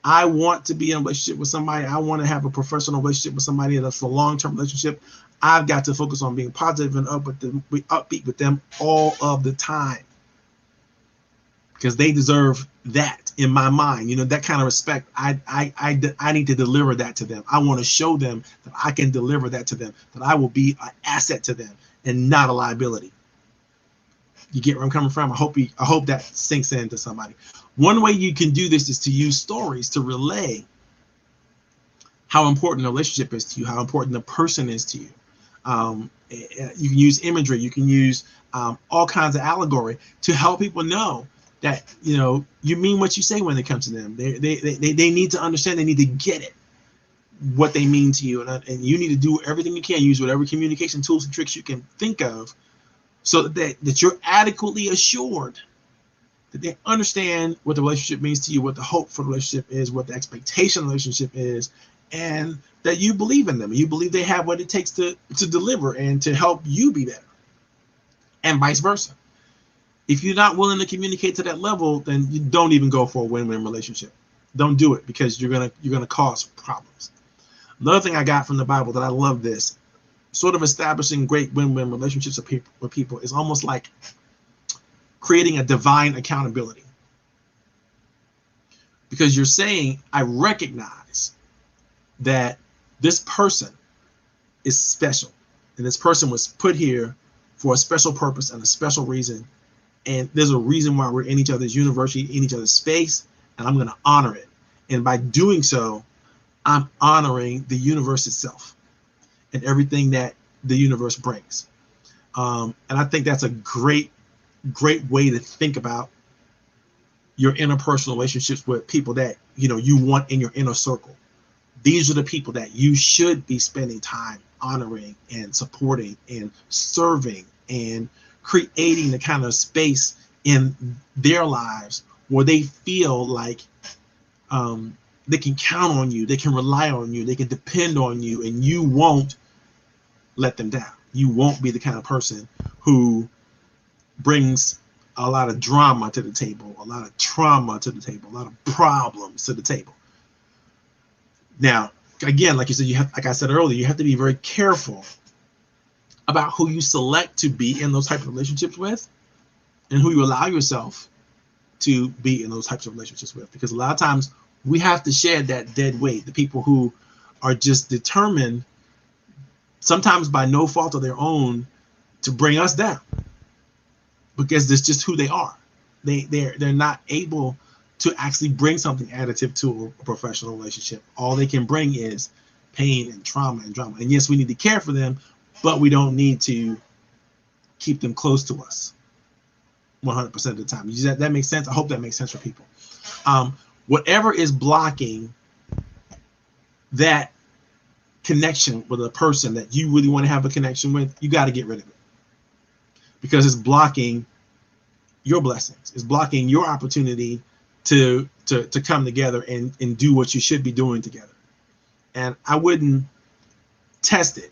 I want to be in a relationship with somebody, I want to have a professional relationship with somebody that's a long-term relationship, I've got to focus on being positive and upbeat with them all of the time, because they deserve that in my mind. That kind of respect. I need to deliver that to them. I want to show them that I can deliver that to them, that I will be an asset to them and not a liability. You get where I'm coming from? I hope that sinks into somebody. One way you can do this is to use stories to relay how important the relationship is to you, how important the person is to you. You can use imagery. You can use all kinds of allegory to help people know that you mean what you say when it comes to them. They need to understand. They need to get it, what they mean to you, and you need to do everything you can. Use whatever communication tools and tricks you can think of, so that you're adequately assured that they understand what the relationship means to you, what the hope for the relationship is, what the expectation of the relationship is, and that you believe in them. You believe they have what it takes to deliver and to help you be better, and vice versa. If you're not willing to communicate to that level, then you don't even go for a win-win relationship. Don't do it, because you're gonna cause problems. Another thing I got from the Bible that I love this, sort of establishing great win-win relationships with people is almost like creating a divine accountability. Because you're saying, I recognize that this person is special. And this person was put here for a special purpose and a special reason. And there's a reason why we're in each other's universe, in each other's space, and I'm going to honor it. And by doing so, I'm honoring the universe itself and everything that the universe brings. And I think that's a great way to think about your interpersonal relationships with people that you want in your inner circle. These are the people that you should be spending time honoring and supporting and serving and creating the kind of space in their lives where they feel like they can count on you, they can rely on you, they can depend on you, and you won't let them down. You won't be the kind of person who brings a lot of drama to the table, a lot of trauma to the table, a lot of problems to the table. Now, again, like you said, like I said earlier, you have to be very careful about who you select to be in those types of relationships with and who you allow yourself to be in those types of relationships with. Because a lot of times we have to shed that dead weight, the people who are just determined, sometimes by no fault of their own, to bring us down. Because that's just who they are. They're not able to actually bring something additive to a professional relationship. All they can bring is pain and trauma and drama. And yes, we need to care for them, but we don't need to keep them close to us 100% of the time. That makes sense? I hope that makes sense for people. Whatever is blocking that connection with a person that you really want to have a connection with, you got to get rid of it. Because it's blocking your blessings. It's blocking your opportunity to come together and do what you should be doing together. And I wouldn't test it,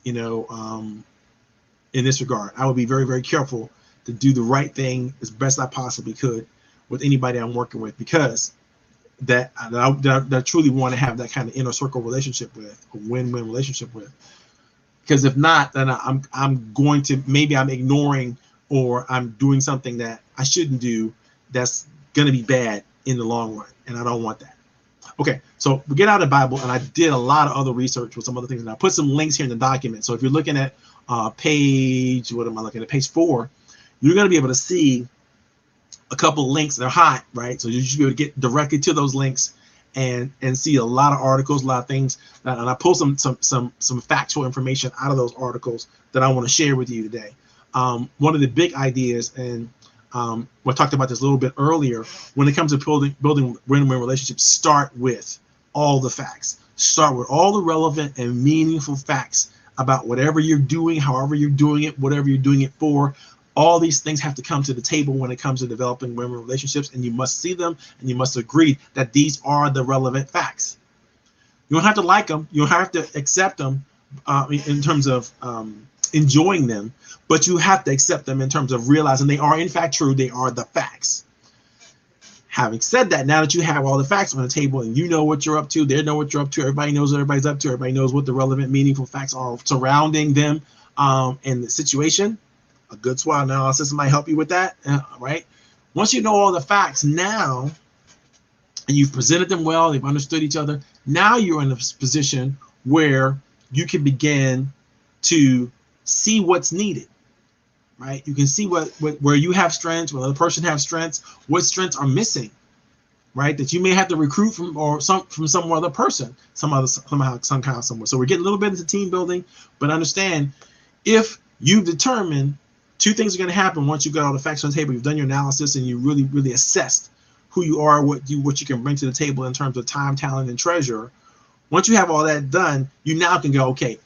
in this regard. I would be very, very careful to do the right thing as best I possibly could with anybody I'm working with, because that I truly want to have that kind of inner circle relationship with, a win-win relationship with. Because if not, then I'm going to, maybe I'm ignoring or I'm doing something that I shouldn't do that's going to be bad in the long run. And I don't want that. Okay, so we get out of the Bible, and I did a lot of other research with some other things. And I put some links here in the document. So if you're looking at page 4, you're going to be able to see a couple of links that are hot, right? So you should be able to get directly to those links and see a lot of articles, a lot of things. And I pulled some factual information out of those articles that I want to share with you today. One of the big ideas, and we talked about this a little bit earlier, when it comes to building win-win relationships, start with all the facts. Start with all the relevant and meaningful facts about whatever you're doing, however you're doing it, whatever you're doing it for. All these things have to come to the table when it comes to developing win-win relationships, and you must see them and you must agree that these are the relevant facts. You don't have to like them, you don't have to accept them in terms of enjoying them, but you have to accept them in terms of realizing they are in fact true, they are the facts. Having said that, now that you have all the facts on the table and you know what you're up to, they know what you're up to, everybody knows what everybody's up to, everybody knows what the relevant, meaningful facts are surrounding them and the situation, a good SWOT analysis might help you with that, right? Once you know all the facts now, and you've presented them well, they've understood each other, now you're in a position where you can begin to see what's needed, right? You can see where you have strengths, where the other person has strengths, what strengths are missing, right? That you may have to recruit from some other person, somehow, somewhere. So we're getting a little bit into team building, but understand, if you've determined two things are going to happen once you got all the facts on the table, you've done your analysis, and you really, really assessed who you are, what you can bring to the table in terms of time, talent, and treasure. Once you have all that done, you now can go, okay,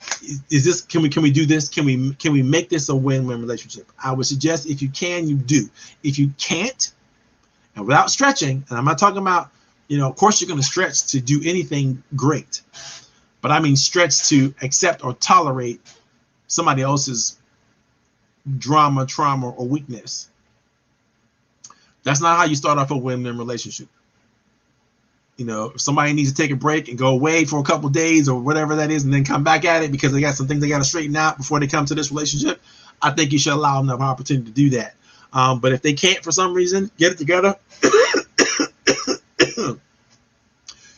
is this, can we do this? Can we make this a win-win relationship? I would suggest, if you can, you do. If you can't, and without stretching, and I'm not talking about, of course you're going to stretch to do anything great, but I mean stretch to accept or tolerate somebody else's drama, trauma, or weakness. That's not how you start off a win-win relationship. If somebody needs to take a break and go away for a couple of days or whatever that is, and then come back at it because they got some things they got to straighten out before they come to this relationship, I think you should allow them the opportunity to do that. But if they can't for some reason get it together,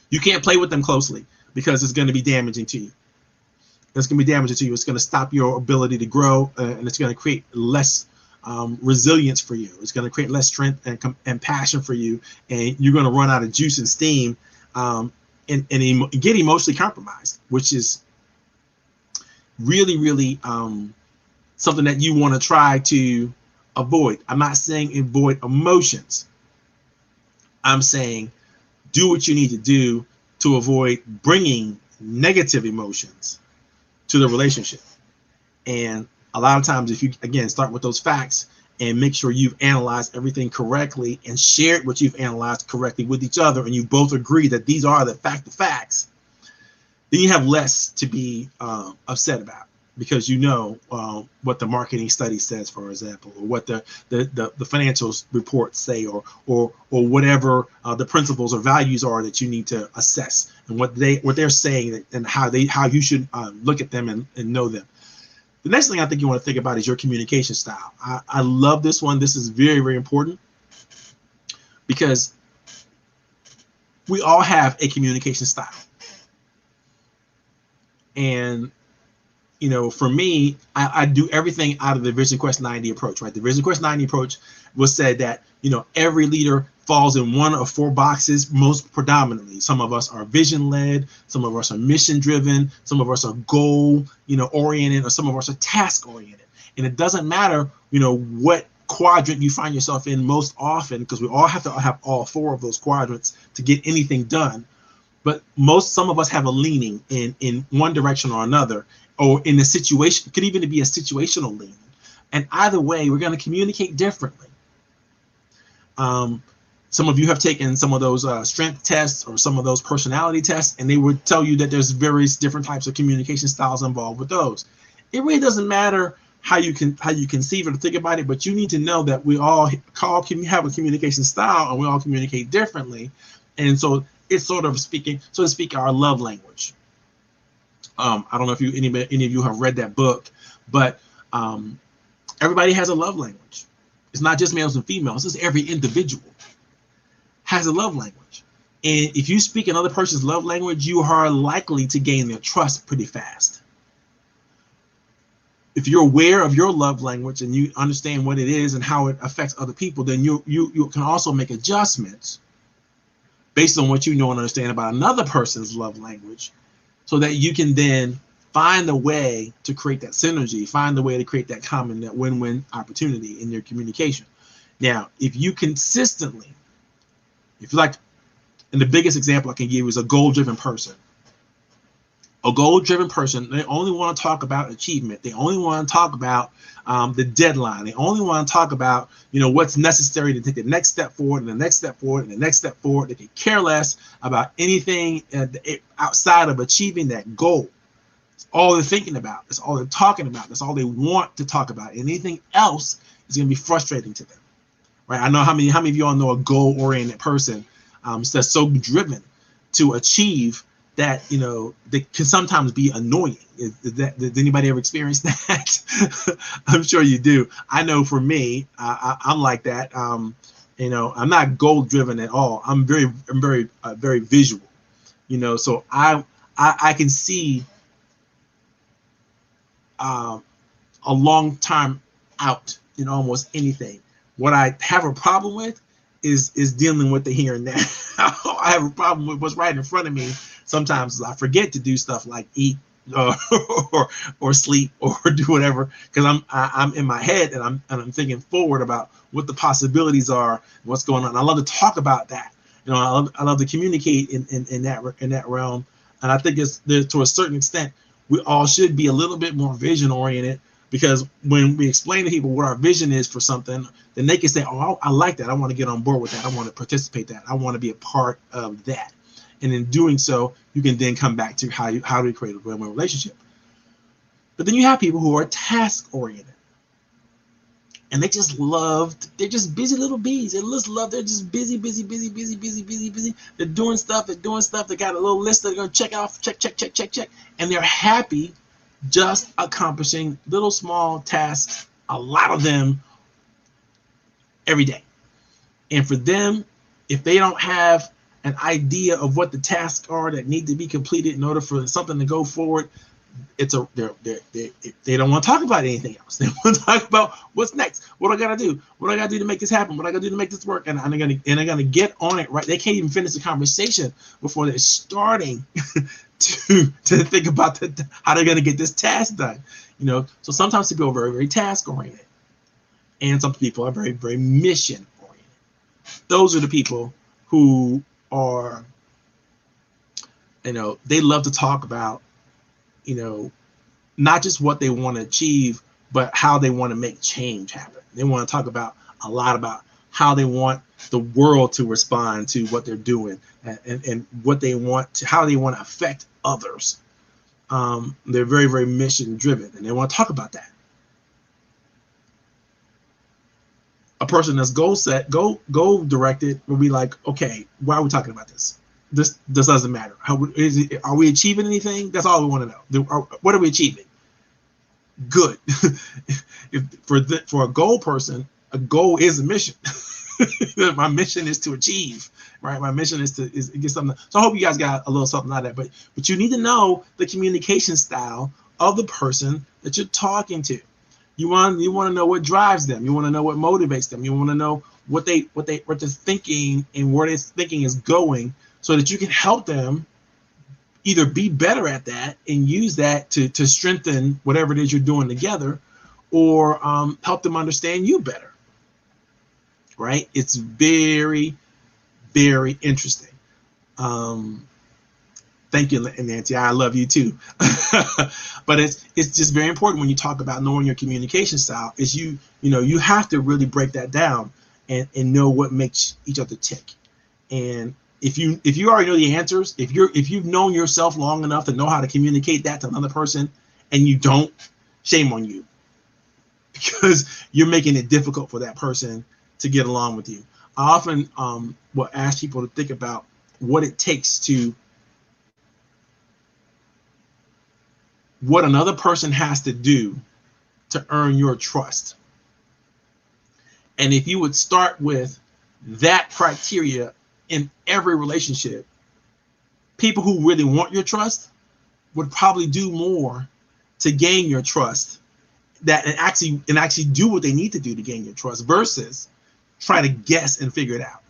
you can't play with them closely because it's going to be damaging to you. It's going to be damaging to you. It's going to stop your ability to grow, and it's going to create less resilience for you. It's going to create less strength and passion for you, and you're going to run out of juice and steam, and get emotionally compromised, which is really, really something that you want to try to avoid. I'm not saying avoid emotions. I'm saying do what you need to do to avoid bringing negative emotions to the relationship. And a lot of times, if you, again, start with those facts and make sure you've analyzed everything correctly and shared what you've analyzed correctly with each other, and you both agree that these are the facts, then you have less to be upset about, because what the marketing study says, for example, or what the financial reports say, or whatever the principles or values are that you need to assess, and what they're saying, and how you should look at them and know them. The next thing I think you want to think about is your communication style. I love this one. This is very, very important, because we all have a communication style. And for me, I do everything out of the Vision Quest 90 approach, right? The Vision Quest 90 approach was said that, every leader falls in one of four boxes most predominantly. Some of us are vision-led, some of us are mission-driven, some of us are goal-oriented, or some of us are task-oriented. And it doesn't matter, what quadrant you find yourself in most often, because we all have to have all four of those quadrants to get anything done. But some of us have a leaning in one direction or another, or in a situation. It could even be a situational leaning. And either way, we're going to communicate differently. Some of you have taken some of those strength tests or some of those personality tests, and they would tell you that there's various different types of communication styles involved with those. It really doesn't matter how you conceive it or think about it, but you need to know that we all have a communication style, and we all communicate differently. And so it's so to speak, our love language. I don't know if any of you have read that book, but everybody has a love language. It's not just males and females. It's every individual has a love language. And if you speak another person's love language, you are likely to gain their trust pretty fast. If you're aware of your love language and you understand what it is and how it affects other people, then you can also make adjustments based on what you know and understand about another person's love language, so that you can then find a way to create that synergy, find a way to create that that win-win opportunity in your communication. Now, if you consistently, and the biggest example I can give is a goal-driven person. A goal-driven person, they only want to talk about achievement. They only want to talk about the deadline. They only want to talk about, what's necessary to take the next step forward, and the next step forward, and the next step forward. They could care less about anything outside of achieving that goal. That's all they're thinking about. That's all they're talking about. That's all they want to talk about. Anything else is going to be frustrating to them, right? I know how many of you all know a goal-oriented person that's so driven to achieve that they can sometimes be annoying. Did anybody ever experience that? I'm sure you do. I know for me, I'm like that. I'm not goal driven at all. I'm very visual. So I can see a long time out in almost anything. What I have a problem with is dealing with the here and now. I have a problem with what's right in front of me. Sometimes I forget to do stuff like eat or sleep or do whatever, because I'm in my head and I'm thinking forward about what the possibilities are, what's going on. I love to talk about that. I love to communicate in that realm. And I think to a certain extent, we all should be a little bit more vision oriented, because when we explain to people what our vision is for something, then they can say, oh, I like that. I want to get on board with that. I want to participate in that. I want to be a part of that. And in doing so, you can then come back to how do we create a win-win relationship. But then you have people who are task-oriented. and they just loved. They're just busy little bees. They just love. They're just busy, busy, busy, busy, busy, busy, busy. They're doing stuff. They're doing stuff. They got a little list they're gonna check off. Check, check, check, check, check, and they're happy just accomplishing little small tasks. A lot of them every day. And for them, if they don't have an idea of what the tasks are that need to be completed in order for something to go forward, they don't want to talk about anything else. They want to talk about what's next. What I gotta do? What I gotta do to make this happen? What I gotta do to make this work? And they're gonna get on it. Right? They can't even finish the conversation before they're starting to think about how they're gonna get this task done. So sometimes people are very, very task oriented, and some people are very, very mission oriented. Those are the people who are, they love to talk about, not just what they want to achieve, but how they want to make change happen. They want to talk about a lot about how they want the world to respond to what they're doing, and what they want to, how they want to affect others. They're very, very mission driven, and they want to talk about that. A person that's goal directed will be like, okay, why are we talking about this? This doesn't matter. Are we achieving anything? That's all we want to know. What are we achieving? Good. For a goal person, a goal is a mission. My mission is to achieve, right? My mission is to get something. So I hope you guys got a little something out of that. But you need to know the communication style of the person that you're talking to. You want to know what drives them. You want to know what motivates them. You want to know what they're thinking and where their thinking is going, so that you can help them either be better at that and use that to strengthen whatever it is you're doing together, or help them understand you better. Right? It's very, very interesting. Thank you, Nancy. I love you too. But it's just very important when you talk about knowing your communication style. Is you have to really break that down and know what makes each other tick. And if you already know the answers, if you've known yourself long enough to know how to communicate that to another person, and you don't, shame on you, because you're making it difficult for that person to get along with you. I often will ask people to think about what it takes what another person has to do to earn your trust. And if you would start with that criteria in every relationship, people who really want your trust would probably do more to gain your trust, and actually do what they need to do to gain your trust, versus try to guess and figure it out.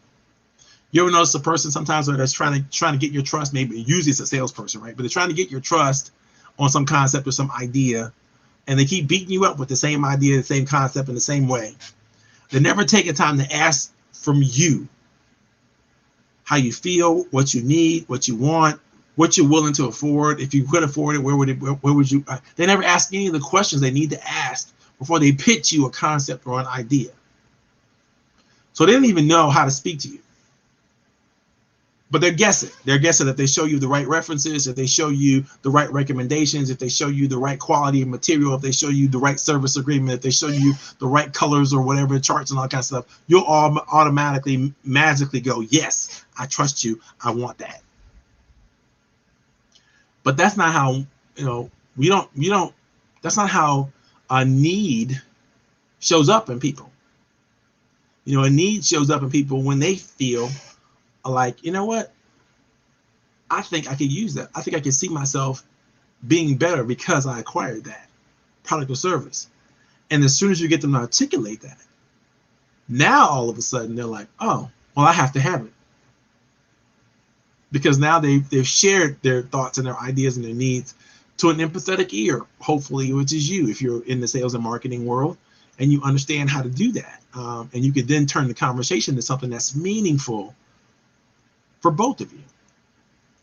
You ever notice a person sometimes that's trying to get your trust? Maybe usually it's a salesperson, right? But they're trying to get your trust on some concept or some idea, and they keep beating you up with the same idea, the same concept, in the same way. They never take the time to ask from you how you feel, what you need, what you want, what you're willing to afford. If you could afford it, where would you? They never ask any of the questions they need to ask before they pitch you a concept or an idea. So they don't even know how to speak to you. But they're guessing. They're guessing if they show you the right references, if they show you the right recommendations, if they show you the right quality of material, if they show you the right service agreement, if they show you the right colors or whatever, charts and all that kind of stuff, you'll automatically, magically go, yes, I trust you. I want that. But that's not how, that's not how a need shows up in people. A need shows up in people when they feel like, you know what? I think I could use that. I think I can see myself being better because I acquired that product or service. And as soon as you get them to articulate that, now all of a sudden they're like, oh, well, I have to have it. Because now they've shared their thoughts and their ideas and their needs to an empathetic ear, hopefully, which is you, if you're in the sales and marketing world and you understand how to do that. And you can then turn the conversation to something that's meaningful for both of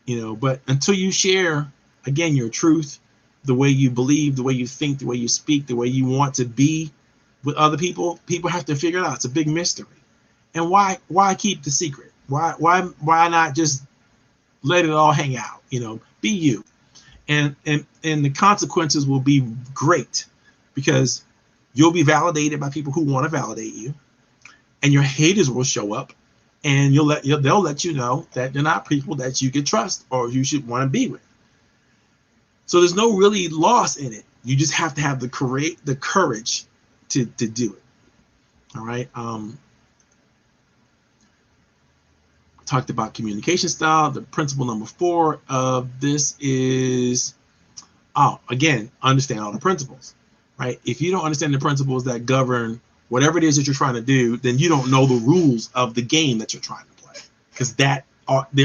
you, but until you share, again, your truth, the way you believe, the way you think, the way you speak, the way you want to be with other people have to figure it out. It's a big mystery. And why keep the secret? Why not just let it all hang out? Be you. And the consequences will be great, because You'll be validated by people who want to validate you, and your haters will show up, and they'll let you know that they're not people that you can trust or you should want to be with. So there's no really loss in it. You just have to have the courage to do it. All right. Talked about communication style. The principle number 4 of this is, again, understand all the principles, right? If you don't understand the principles that govern whatever it is that you're trying to do, then you don't know the rules of the game that you're trying to play, because there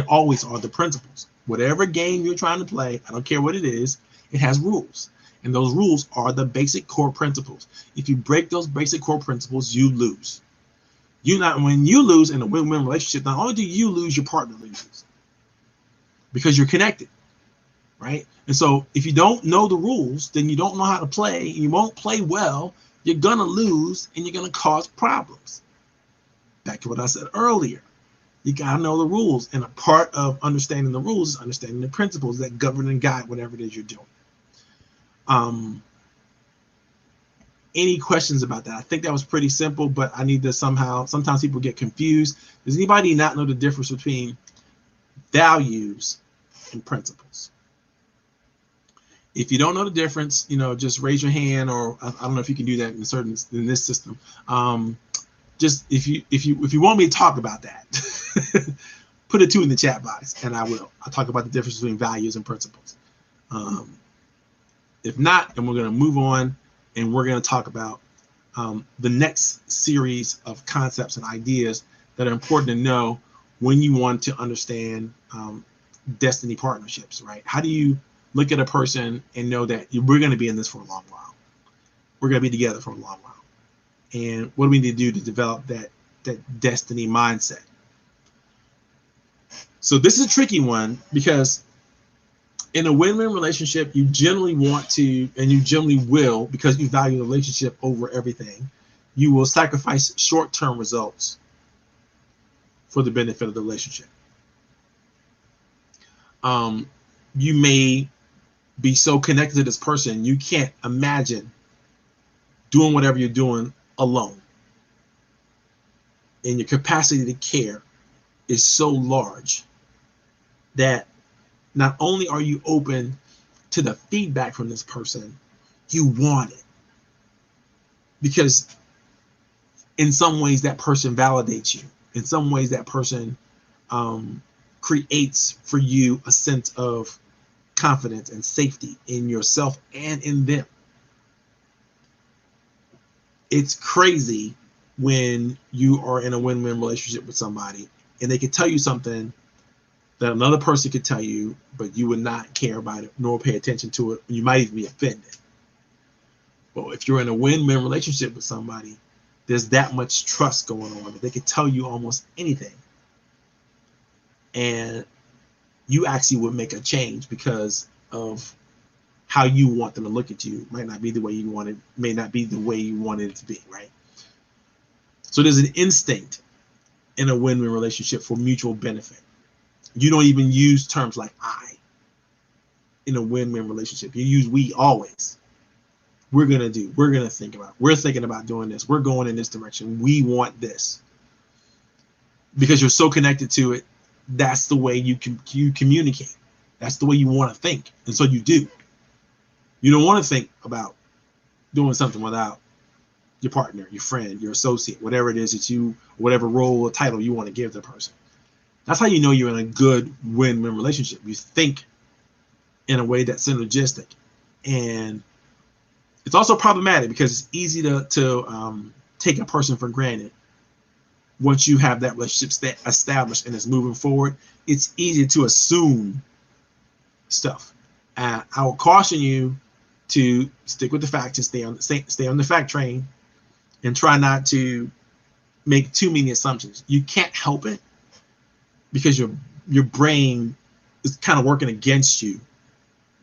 always are the principles. Whatever game you're trying to play, I don't care what it is, it has rules. And those rules are the basic core principles. If you break those basic core principles, you lose. When you lose in a win-win relationship, not only do you lose, your partner loses, because you're connected, right? And so if you don't know the rules, then you don't know how to play, you won't play well, you're gonna lose, and you're gonna cause problems. Back to what I said earlier. You gotta know the rules, and a part of understanding the rules is understanding the principles that govern and guide whatever it is you're doing. Any questions about that? I think that was pretty simple, but I need to sometimes people get confused. Does anybody not know the difference between values and principles? If you don't know the difference, just raise your hand, or I don't know if you can do that in this system. Just if you want me to talk about that, put a 2 in the chat box, and I will. I'll talk about the difference between values and principles. If not, then we're going to move on, and we're going to talk about the next series of concepts and ideas that are important to know when you want to understand destiny partnerships, right? How do you look at a person and know that we're going to be in this for a long while? We're going to be together for a long while. And what do we need to do to develop that destiny mindset? So this is a tricky one, because in a win-win relationship, you generally want to, and you generally will, because you value the relationship over everything, you will sacrifice short-term results for the benefit of the relationship. You may be so connected to this person, you can't imagine doing whatever you're doing alone. And your capacity to care is so large that not only are you open to the feedback from this person, you want it. Because in some ways that person validates you. In some ways that person creates for you a sense of confidence and safety in yourself and in them. It's crazy when you are in a win-win relationship with somebody and they could tell you something that another person could tell you, but you would not care about it nor pay attention to it. You might even be offended. But if you're in a win-win relationship with somebody, there's that much trust going on that they could tell you almost anything. And you actually would make a change because of how you want them to look at you. It might not be the way you want it, may not be the way you wanted it to be, right? So there's an instinct in a win-win relationship for mutual benefit. You don't even use terms like I in a win-win relationship. You use we always. We're going to think about, we're thinking about doing this. We're going in this direction. We want this. Because you're so connected to it, that's the way you communicate. That's the way you want to think. And so you do. You don't want to think about doing something without your partner, your friend, your associate, whatever it is that whatever role or title you want to give the person. That's how you know you're in a good win-win relationship. You think in a way that's synergistic. And it's also problematic because it's easy to take a person for granted. Once you have that relationship established and it's moving forward, it's easy to assume stuff. I will caution you to stick with the facts and stay on the fact train, and try not to make too many assumptions. You can't help it because your brain is kind of working against you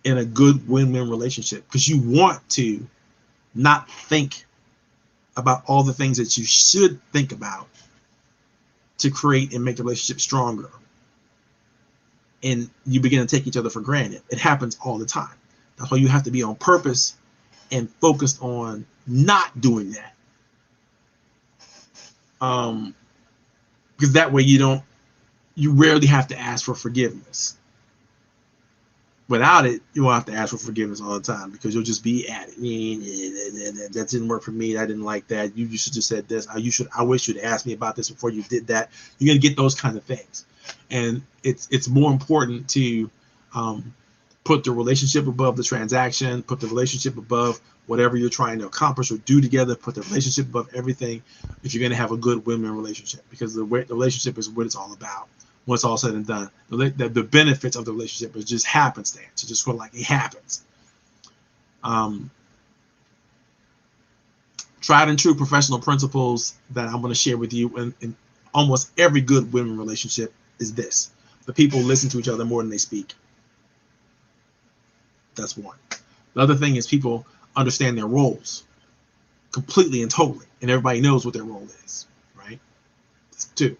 in a good win-win relationship, because you want to not think about all the things that you should think about to create and make the relationship stronger. And you begin to take each other for granted. It happens all the time. That's why you have to be on purpose and focused on not doing that. Because that way you rarely have to ask for forgiveness. Without it, you won't have to ask for forgiveness all the time because you'll just be at it. That didn't work for me. I didn't like that. You should have said this. I wish you'd asked me about this before you did that. You're gonna get those kind of things, and it's more important to put the relationship above the transaction. Put the relationship above whatever you're trying to accomplish or do together. Put the relationship above everything if you're gonna have a good win-win relationship, because the relationship is what it's all about. Once all said and done, the benefits of the relationship is just happenstance. It's just sort of like it happens. Tried and true professional principles that I'm going to share with you in almost every good win-win relationship is this: the people listen to each other more than they speak. That's one. The other thing is people understand their roles completely and totally, and everybody knows what their role is, right? That's two.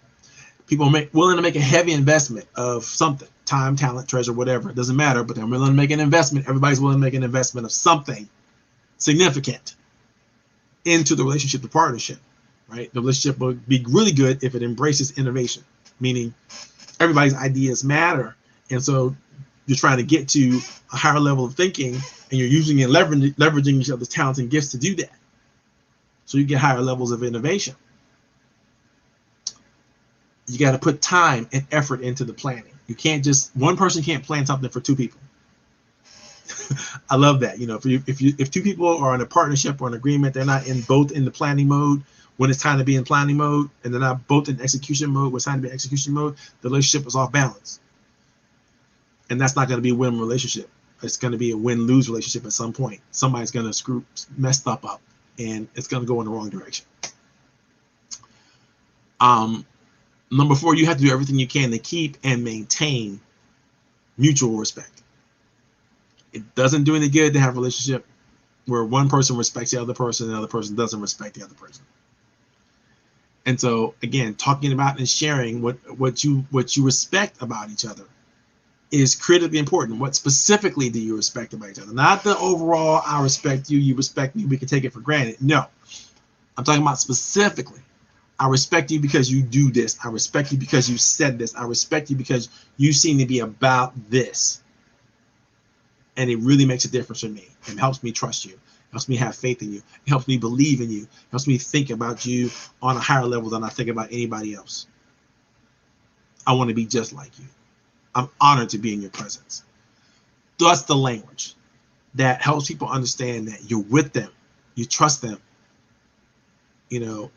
People are willing to make a heavy investment of something, time, talent, treasure, whatever. It doesn't matter, but they're willing to make an investment. Everybody's willing to make an investment of something significant into the relationship, the partnership, right? The relationship will be really good if it embraces innovation, meaning everybody's ideas matter. And so you're trying to get to a higher level of thinking, and you're using and leveraging each other's talents and gifts to do that. So you get higher levels of innovation. You got to put time and effort into the planning. You can't just, one person can't plan something for two people. I love that. You know, if two people are in a partnership or an agreement, they're not both in the planning mode when it's time to be in planning mode, and they're not both in execution mode when it's time to be in execution mode, the relationship is off balance. And that's not going to be a win relationship. It's going to be a win-lose relationship at some point. Somebody's going to mess stuff up, and it's going to go in the wrong direction. Number 4, you have to do everything you can to keep and maintain mutual respect. It doesn't do any good to have a relationship where one person respects the other person and the other person doesn't respect the other person. And so, again, talking about and sharing what you respect about each other is critically important. What specifically do you respect about each other? Not the overall, I respect you, you respect me, we can take it for granted. No, I'm talking about specifically. I respect you because you do this. I respect you because you said this. I respect you because you seem to be about this. And it really makes a difference for me. It helps me trust you. It helps me have faith in you. It helps me believe in you. It helps me think about you on a higher level than I think about anybody else. I want to be just like you. I'm honored to be in your presence. That's the language that helps people understand that you're with them. You trust them. You know,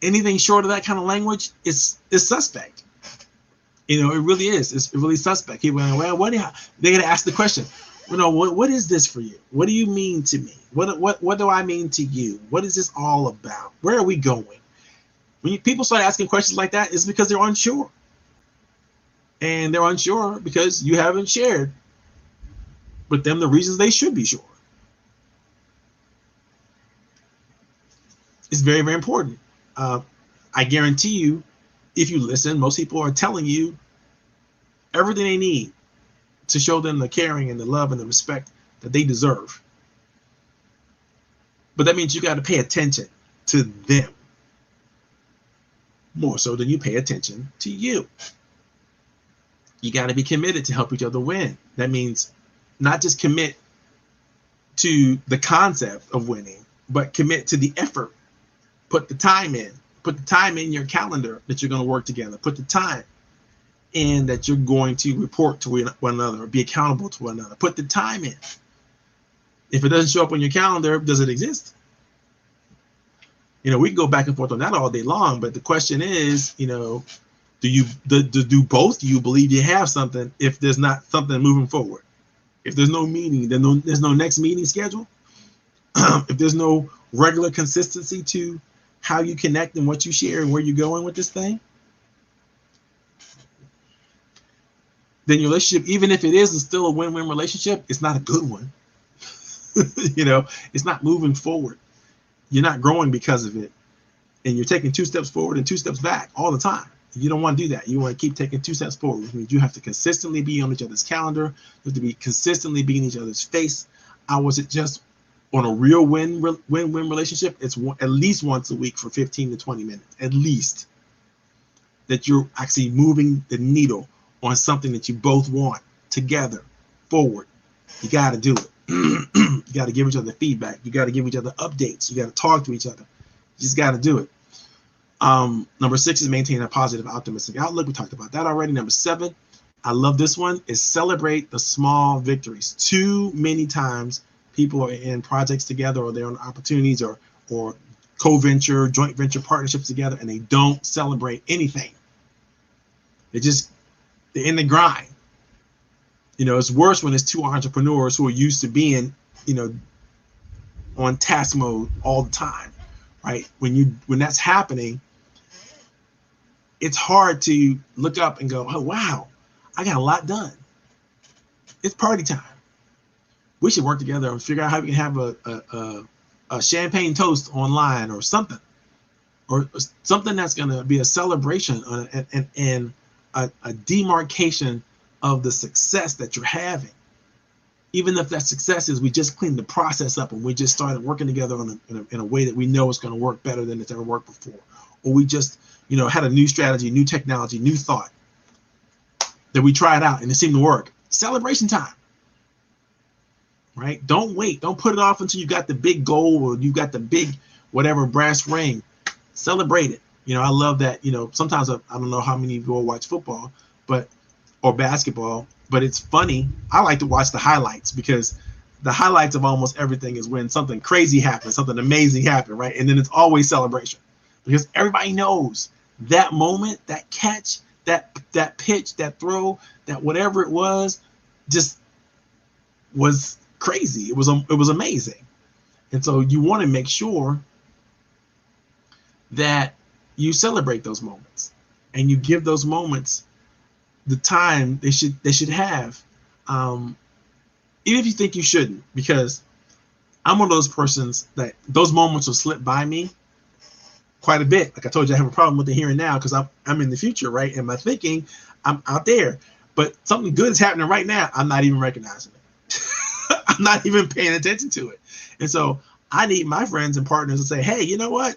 anything short of that kind of language is suspect. You know, it really is. It's really suspect. People are like, well, they're going to ask the question, you know, what is this for you? What do you mean to me? What do I mean to you? What is this all about? Where are we going? When people start asking questions like that, it's because they're unsure. And they're unsure because you haven't shared with them the reasons they should be sure. It's very, very important. I guarantee you, if you listen, most people are telling you everything they need to show them the caring and the love and the respect that they deserve. But that means you got to pay attention to them more so than you pay attention to you. You got to be committed to help each other win. That means not just commit to the concept of winning, but commit to the effort. Put the time in. Put the time in your calendar that you're going to work together. Put the time in that you're going to report to one another or be accountable to one another. Put the time in. If it doesn't show up on your calendar, does it exist? You know, we can go back and forth on that all day long, but the question is, you know, do both of you believe you have something if there's not something moving forward? If there's no meeting, then there's no next meeting schedule. If there's no regular consistency to how you connect and what you share and where you're going with this thing, then your relationship, even if it is still a win-win relationship, it's not a good one. You know, it's not moving forward. You're not growing because of it. And you're taking 2 steps forward and 2 steps back all the time. You don't want to do that. You want to keep taking 2 steps forward, which means you have to consistently be on each other's calendar. You have to be consistently be in each other's face. I was just on a real win-win relationship, it's at least once a week for 15 to 20 minutes, at least, that you're actually moving the needle on something that you both want together forward. You got to do it. You got to give each other feedback. You got to give each other updates. You got to talk to each other. You just got to do it. Number 6 is maintain a positive, optimistic outlook. We talked about that already. Number 7, I love this one, is celebrate the small victories. Too many times people are in projects together, or they're on opportunities or co-venture, joint venture partnerships together, and they don't celebrate anything. They're in the grind. It's worse when it's two entrepreneurs who are used to being, on task mode all the time, right? When that's happening, it's hard to look up and go, oh, wow, I got a lot done. It's party time. We should work together and figure out how we can have a champagne toast online or something that's going to be a celebration and a demarcation of the success that you're having. Even if that success is we just cleaned the process up and we just started working together in a way that we know is going to work better than it's ever worked before. Or we just, had a new strategy, new technology, new thought that we tried out and it seemed to work. Celebration time. Right? Don't wait. Don't put it off until you got the big goal or you got the big whatever brass ring. Celebrate it. I love that. Sometimes I don't know how many of you all watch football, or basketball, but it's funny. I like to watch the highlights because the highlights of almost everything is when something crazy happens, something amazing happened, right? And then it's always celebration because everybody knows that moment, that catch, that pitch, that throw, that whatever it was, just was crazy. It was amazing. And so you want to make sure that you celebrate those moments and you give those moments the time they should have, even if you think you shouldn't, because I'm one of those persons that those moments will slip by me quite a bit. Like I told you, I have a problem with the here and now because I'm in the future, right? And my thinking, I'm out there, but something good is happening right now. I'm not even recognizing it. I'm not even paying attention to it. And so I need my friends and partners to say, hey, you know what?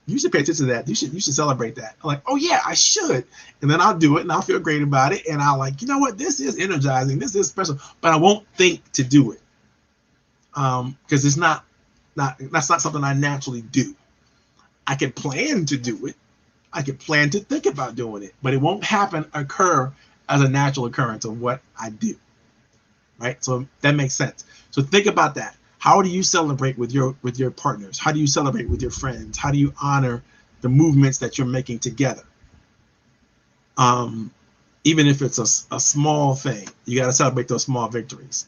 You should pay attention to that. You should celebrate that. I'm like, oh yeah, I should. And then I'll do it and I'll feel great about it. And I'll like, you know what? This is energizing. This is special, but I won't think to do it. Because it's that's not something I naturally do. I can plan to do it. I can plan to think about doing it, but it won't occur as a natural occurrence of what I do. Right? So that makes sense. So think about that. How do you celebrate with your partners? How do you celebrate with your friends? How do you honor the movements that you're making together? Even if it's a small thing, you got to celebrate those small victories.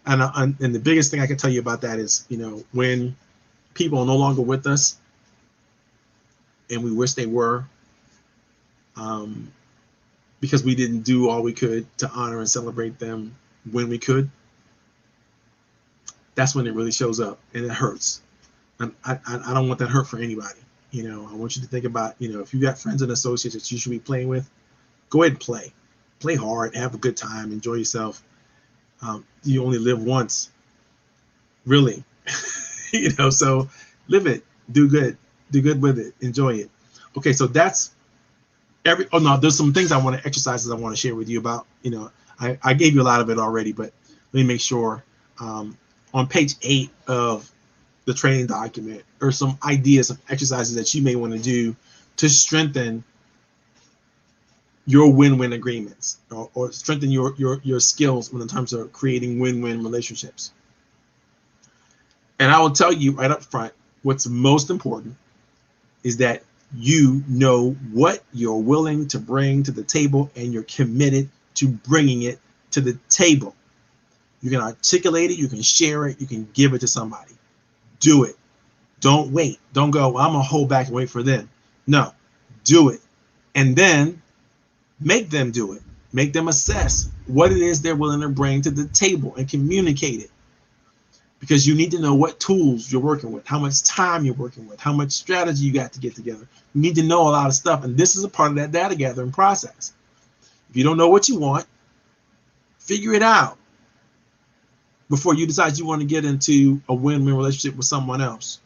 And the biggest thing I can tell you about that is, when people are no longer with us and we wish they were, because we didn't do all we could to honor and celebrate them when we could. That's when it really shows up and it hurts. And I don't want that hurt for anybody. I want you to think about, if you got friends and associates that you should be playing with, go ahead and play hard, have a good time, enjoy yourself. You only live once, really, so live it, do good with it, enjoy it. Okay. So that's there's some things exercises I want to share with you about. I gave you a lot of it already, but let me make sure, on page 8 of the training document are some ideas, some exercises that you may want to do to strengthen your win-win agreements or strengthen your skills in terms of creating win-win relationships. And I will tell you right up front, what's most important is that you know what you're willing to bring to the table and you're committed to bringing it to the table. You can articulate it, you can share it, you can give it to somebody. Do it. Don't wait. Don't go, well, I'm going to hold back and wait for them. No, do it. And then make them do it. Make them assess what it is they're willing to bring to the table and communicate it. Because you need to know what tools you're working with, how much time you're working with, how much strategy you got to get together. You need to know a lot of stuff. And this is a part of that data gathering process. If you don't know what you want, figure it out. before you decide you want to get into a win-win relationship with someone else.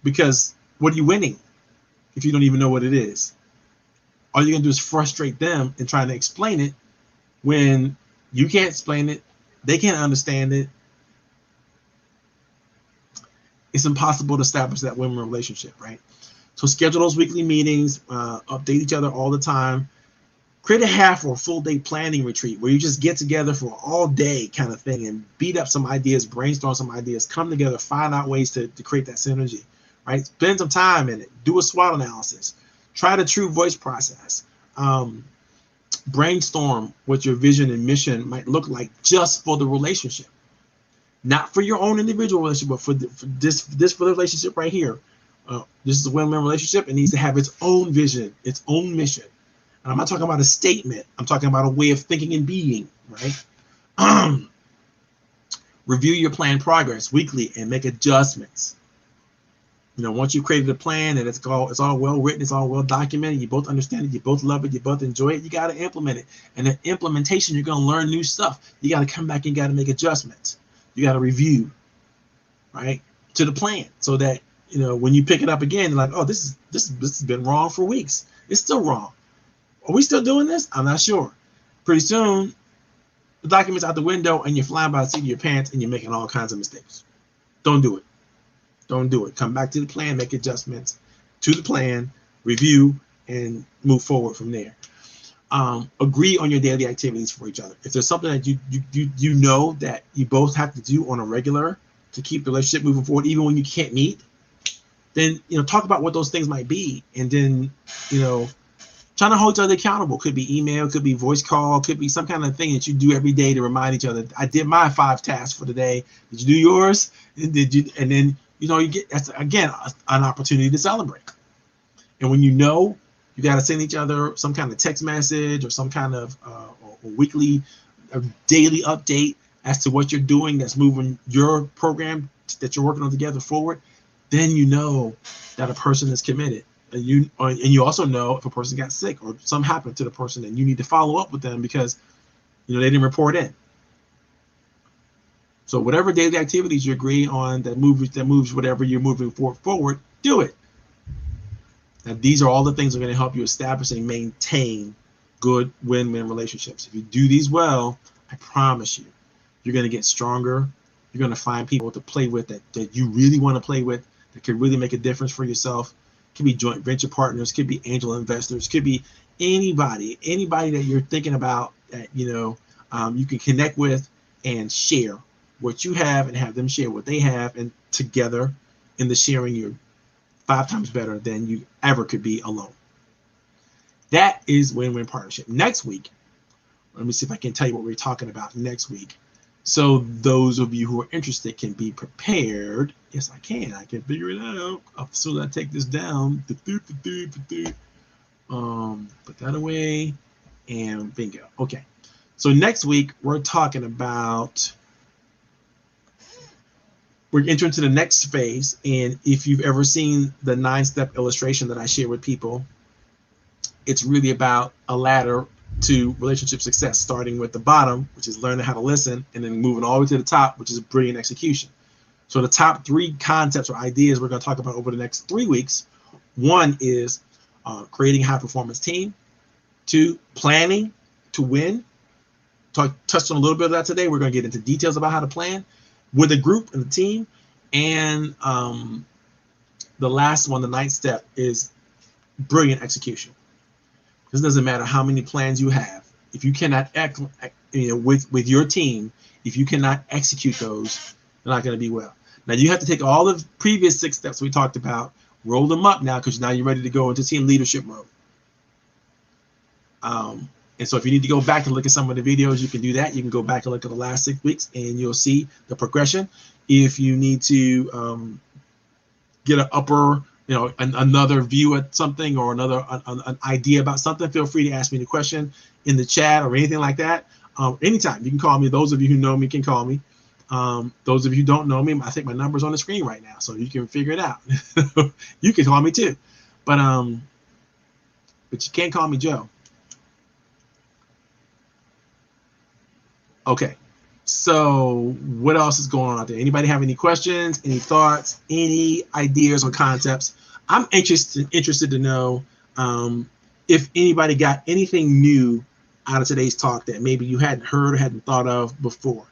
Because what are you winning if you don't even know what it is? All you're going to do is frustrate them and trying to explain it when you can't explain it, they can't understand it. It's impossible to establish that win-win relationship, right? So schedule those weekly meetings, update each other all the time. Create a half or full day planning retreat where you just get together for all day kind of thing and beat up some ideas, brainstorm some ideas, come together, find out ways to create that synergy, right? Spend some time in it, do a SWOT analysis, try the true voice process, brainstorm what your vision and mission might look like just for the relationship, not for your own individual relationship, but for the relationship right here. This is a win-win relationship. It needs to have its own vision, its own mission. And I'm not talking about a statement. I'm talking about a way of thinking and being, right? Review your plan progress weekly and make adjustments. Once you've created a plan and it's all well written, it's all well documented, you both understand it, you both love it, you both enjoy it, you got to implement it. And the implementation, you're going to learn new stuff. You got to come back and got to make adjustments. You got to review, right, to the plan so that, when you pick it up again, you're like, oh, this has been wrong for weeks. It's still wrong. Are we still doing this? I'm not sure. Pretty soon, the document's out the window and you're flying by the seat of your pants and you're making all kinds of mistakes. Don't do it. Don't do it. Come back to the plan, make adjustments to the plan, review, and move forward from there. Agree on your daily activities for each other. If there's something that you know that you both have to do on a regular to keep the relationship moving forward, even when you can't meet, then talk about what those things might be, and then trying to hold each other accountable. Could be email, could be voice call, could be some kind of thing that you do every day to remind each other. I did my 5 tasks for the day. Did you do yours? Did you? And then you get, that's again an opportunity to celebrate. And when you got to send each other some kind of text message or some kind of weekly or daily update as to what you're doing that's moving your program that you're working on together forward. Then that a person is committed. And you also know if a person got sick or something happened to the person, and you need to follow up with them because they didn't report in. So whatever daily activities you agree on that moves whatever you're moving forward, do it. Now these are all the things that are going to help you establish and maintain good win-win relationships. If you do these well, I promise you're going to get stronger. You're going to find people to play with that you really want to play with, that could really make a difference for yourself. Could be joint venture partners, could be angel investors, could be anybody that you're thinking about that you can connect with and share what you have and have them share what they have, and together in the sharing you're 5 times better than you ever could be alone. That is win-win partnership. Next week, let me see if I can tell you what we're talking about next week. So those of you who are interested can be prepared. Yes, I can figure it out. As soon as I take this down, put that away, and bingo. Okay, so next week we're talking about, we're entering into the next phase. And if you've ever seen the 9-step illustration that I share with people, it's really about a ladder to relationship success, starting with the bottom, which is learning how to listen, and then moving all the way to the top, which is brilliant execution. So the top 3 concepts or ideas we're going to talk about over the next 3 weeks. 1 is creating a high-performance team. 2, planning to win. Touched on a little bit of that today. We're going to get into details about how to plan with a group and a team. And the last one, the 9th step, is brilliant execution. This doesn't matter how many plans you have. If you cannot, with your team, if you cannot execute those, they're not going to be well. Now you have to take all the previous 6 steps we talked about, roll them up now, because now you're ready to go into team leadership mode. And so if you need to go back and look at some of the videos, you can do that. You can go back and look at the last 6 weeks, and you'll see the progression. If you need to get an upper, another view at something, or an idea about something, feel free to ask me the question in the chat or anything like that. Anytime you can call me. Those of you who know me can call me. Those of you who don't know me, I think my number's on the screen right now, so you can figure it out. You can call me too, but you can't call me Joe. Okay, So what else is going on out there? Anybody have any questions, any thoughts, any ideas or concepts? I'm interested to know if anybody got anything new out of today's talk that maybe you hadn't heard or hadn't thought of before.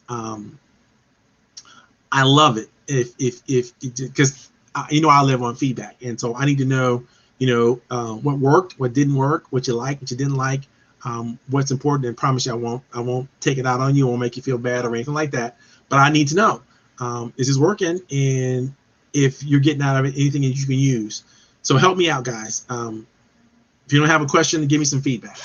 I love it if because I live on feedback, and so I need to know what worked, what didn't work, what you like, what you didn't like, what's important. And promise you, I won't take it out on you, I won't make you feel bad or anything like that. But I need to know, is this working, and if you're getting out of it anything that you can use. So help me out, guys. If you don't have a question, give me some feedback.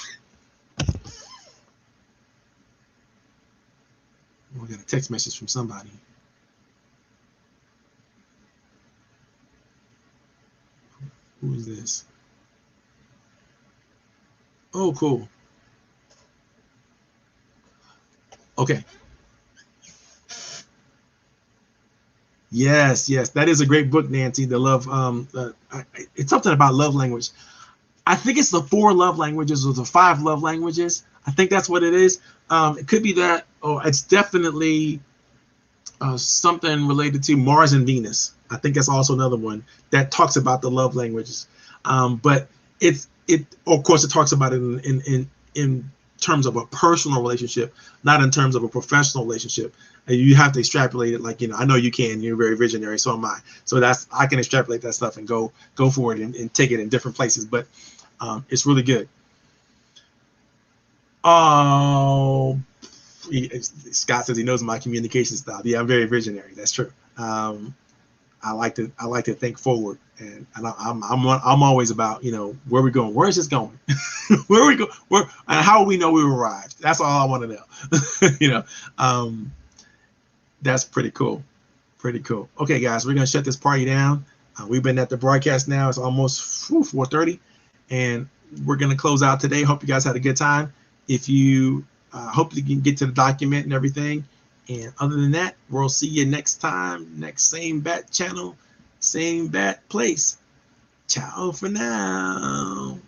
We got a text message from somebody. Who is this? Oh, cool. Okay. Yes, that is a great book, Nancy. The love, it's something about love language. I think it's the 4 love languages or the 5 love languages. I think that's what it is. It could be that, or it's definitely something related to Mars and Venus. I think that's also another one that talks about the love languages. But it of course it talks about it in terms of a personal relationship, not in terms of a professional relationship. And you have to extrapolate it, like, I know you can. You're very visionary, so am I. So I can extrapolate that stuff and go for it and take it in different places. But it's really good. Oh, Scott says he knows my communication style. Yeah, I'm very visionary. That's true. I like to think forward, and I'm always about where we're going. Where is this going? Where we go? And how will we know we've arrived? That's all I want to know. That's pretty cool. Pretty cool. Okay, guys, we're gonna shut this party down. We've been at the broadcast now. It's almost 4:30, and we're gonna close out today. Hope you guys had a good time. If you hope you can get to the document and everything. And other than that, we'll see you next time. Next same bat channel, same bat place. Ciao for now.